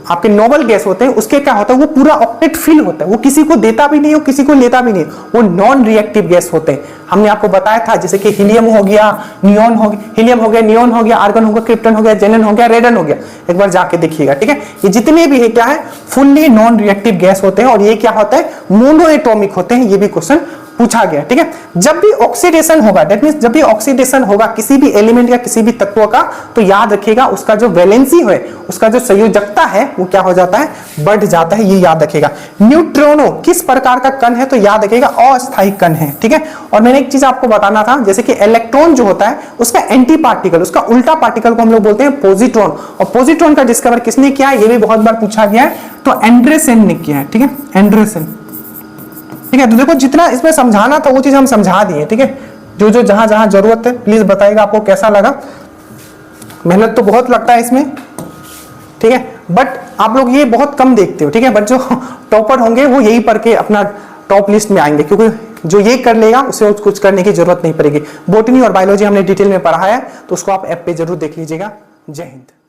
[SPEAKER 1] आपके नोबल गैस होते हैं उसके क्या होता है, वो पूरा ऑक्टेट फिल होता है, वो किसी को देता भी नहीं है, किसी को लेता भी नहीं है, वो नॉन रिएक्टिव गैस होते हैं। हमने आपको बताया था जैसे कि हीलियम हो गया, नियॉन हो गया, हीलियम हो गया, नियॉन हो गया, आर्गन हो गया, क्रिप्टन हो गया, जेनन हो गया, रेडन हो गया, एक बार जाके देखिएगा, ठीक है। ये जितने भी है क्या है, फुल्ली नॉन रिएक्टिव गैस होते हैं और ये क्या होता है, मोनोएटॉमिक होते हैं। ये भी क्वेश्चन पूछा गया, ठीक है। जब भी ऑक्सीडेशन होगा, दैट मींस जब भी ऑक्सीडेशन होगा किसी भी एलिमेंट या किसी भी तत्व का, तो याद रखिएगा उसका जो वैलेंसी है, उसका जो संयोजकता है वो क्या हो जाता है, बढ़ जाता है, ये याद रखिएगा। न्यूट्रॉनो किस प्रकार का कण है, तो याद रखिएगा अस्थायी कण है, ठीक है। और मैंने एक चीज आपको बताना था, जैसे कि इलेक्ट्रॉन जो होता है उसका एंटी पार्टिकल, उसका उल्टा पार्टिकल को हम लोग बोलते हैं पॉजिट्रॉन। और पॉजिट्रॉन का डिस्कवर किसने किया है, ये भी बहुत बार पूछा गया है, तो एंड्रेसन ने किया है, ठीक है, एंड्रेसन, ठीक है। तो देखो जितना इसमें समझाना था वो चीज हम समझा दिए, ठीक है। जो जो जहां जहां जरूरत है प्लीज बताइएगा आपको कैसा लगा। मेहनत तो बहुत लगता है इसमें, ठीक है, बट आप लोग ये बहुत कम देखते हो, ठीक है। बट जो टॉपर होंगे वो यही पढ़ के अपना टॉप लिस्ट में आएंगे, क्योंकि जो ये कर लेगा उसे कुछ करने की जरूरत नहीं पड़ेगी। बॉटनी और बायोलॉजी हमने डिटेल में पढ़ा है, तो उसको आप ऐप पे जरूर देख लीजिएगा। जय हिंद।